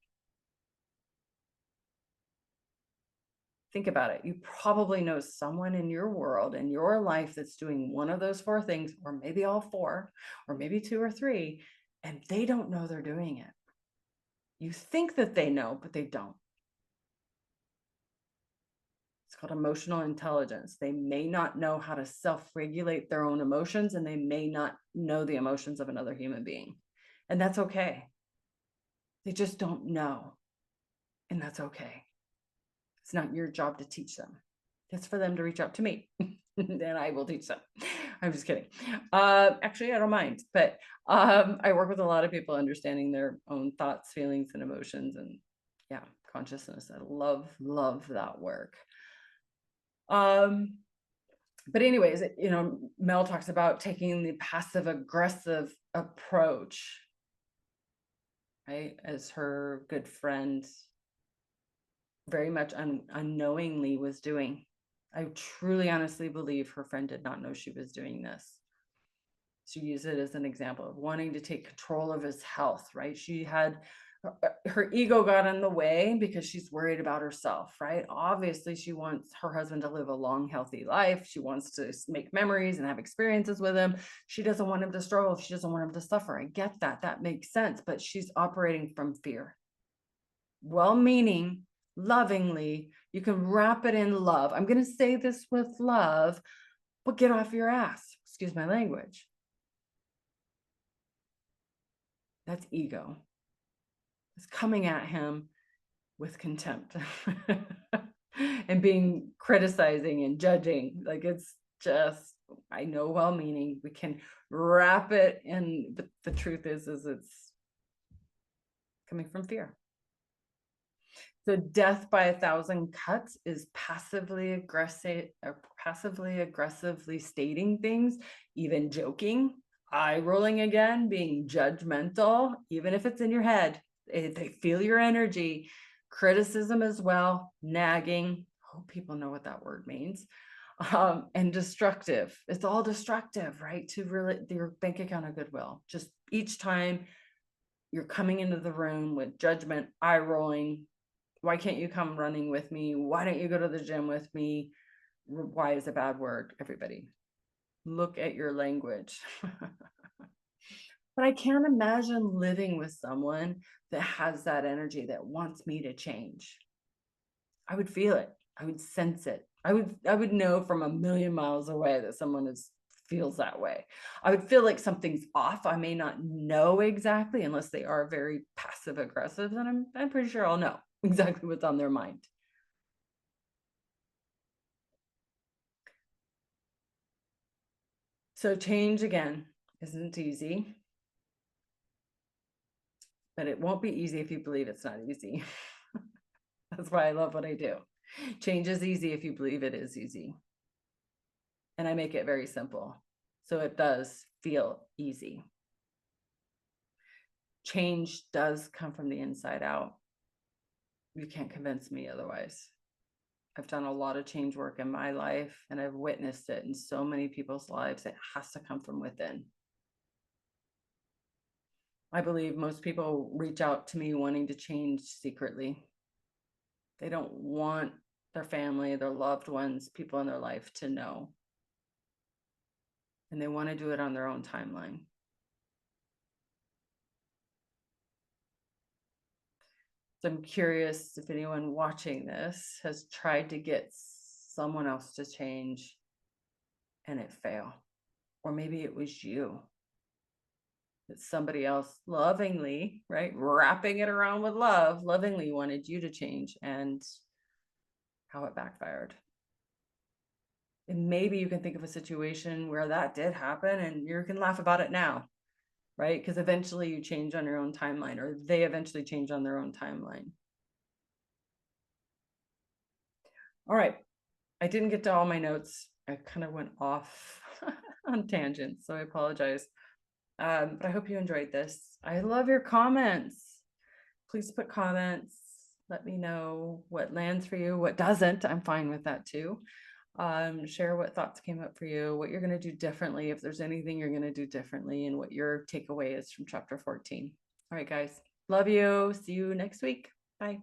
Think about it. You probably know someone in your world, in your life, that's doing one of those 4 things, or maybe all 4, or maybe 2 or 3, and they don't know they're doing it. You think that they know, but they don't. It's called emotional intelligence. They may not know how to self-regulate their own emotions, and they may not know the emotions of another human being. And that's okay. They just don't know. And that's okay. It's not your job to teach them. It's for them to reach out to me and I will teach them. I'm just kidding. Actually, I don't mind, but I work with a lot of people understanding their own thoughts, feelings, and emotions, and yeah, consciousness. I love that work. But anyways, Mel talks about taking the passive aggressive approach, right? As her good friend very much unknowingly was doing. I truly, honestly believe her friend did not know she was doing this. She used it as an example of wanting to take control of his health, right? She had her ego got in the way because she's worried about herself, right? Obviously, she wants her husband to live a long, healthy life. She wants to make memories and have experiences with him. She doesn't want him to struggle. She doesn't want him to suffer. I get that. That makes sense. But she's operating from fear. Well-meaning, lovingly, you can wrap it in love. I'm going to say this with love, but get off your ass. Excuse my language. That's ego. It's coming at him with contempt and being criticizing and judging. Like, it's just, I know well-meaning. We can wrap it in, but the truth is it's coming from fear. So death by 1,000 cuts is passively aggressively stating things, even joking, eye rolling again, being judgmental, even if it's in your head. They feel your energy. Criticism as well, nagging. Hope people know what that word means. And destructive. It's all destructive, right? To really your bank account of goodwill. Just each time you're coming into the room with judgment, eye rolling. Why can't you come running with me? Why don't you go to the gym with me? Why is a bad word, everybody? Look at your language. But I can't imagine living with someone that has that energy, that wants me to change. I would feel it. I would sense it. I would know from a million miles away that someone feels that way. I would feel like something's off. I may not know exactly unless they are very passive aggressive, and I'm pretty sure I'll know exactly what's on their mind. So change, again, isn't easy, but it won't be easy if you believe it's not easy. That's why I love what I do. Change is easy if you believe it is easy. And I make it very simple, so it does feel easy. Change does come from the inside out. You can't convince me otherwise. I've done a lot of change work in my life, and I've witnessed it in so many people's lives. It has to come from within. I believe most people reach out to me wanting to change secretly. They don't want their family, their loved ones, people in their life to know. And they want to do it on their own timeline. So I'm curious if anyone watching this has tried to get someone else to change and it failed. Or maybe it was you. That somebody else lovingly, right, wrapping it around with love, lovingly wanted you to change, and how it backfired. And maybe you can think of a situation where that did happen and you can laugh about it now, right? Because eventually you change on your own timeline, or they eventually change on their own timeline. All right. I didn't get to all my notes. I kind of went off on tangents, so I apologize. But I hope you enjoyed this. I love your comments. Please put comments. Let me know what lands for you, what doesn't. I'm fine with that too. Share what thoughts came up for you, what you're going to do differently, if there's anything you're going to do differently, and what your takeaway is from chapter 14. All right, guys. Love you. See you next week. Bye.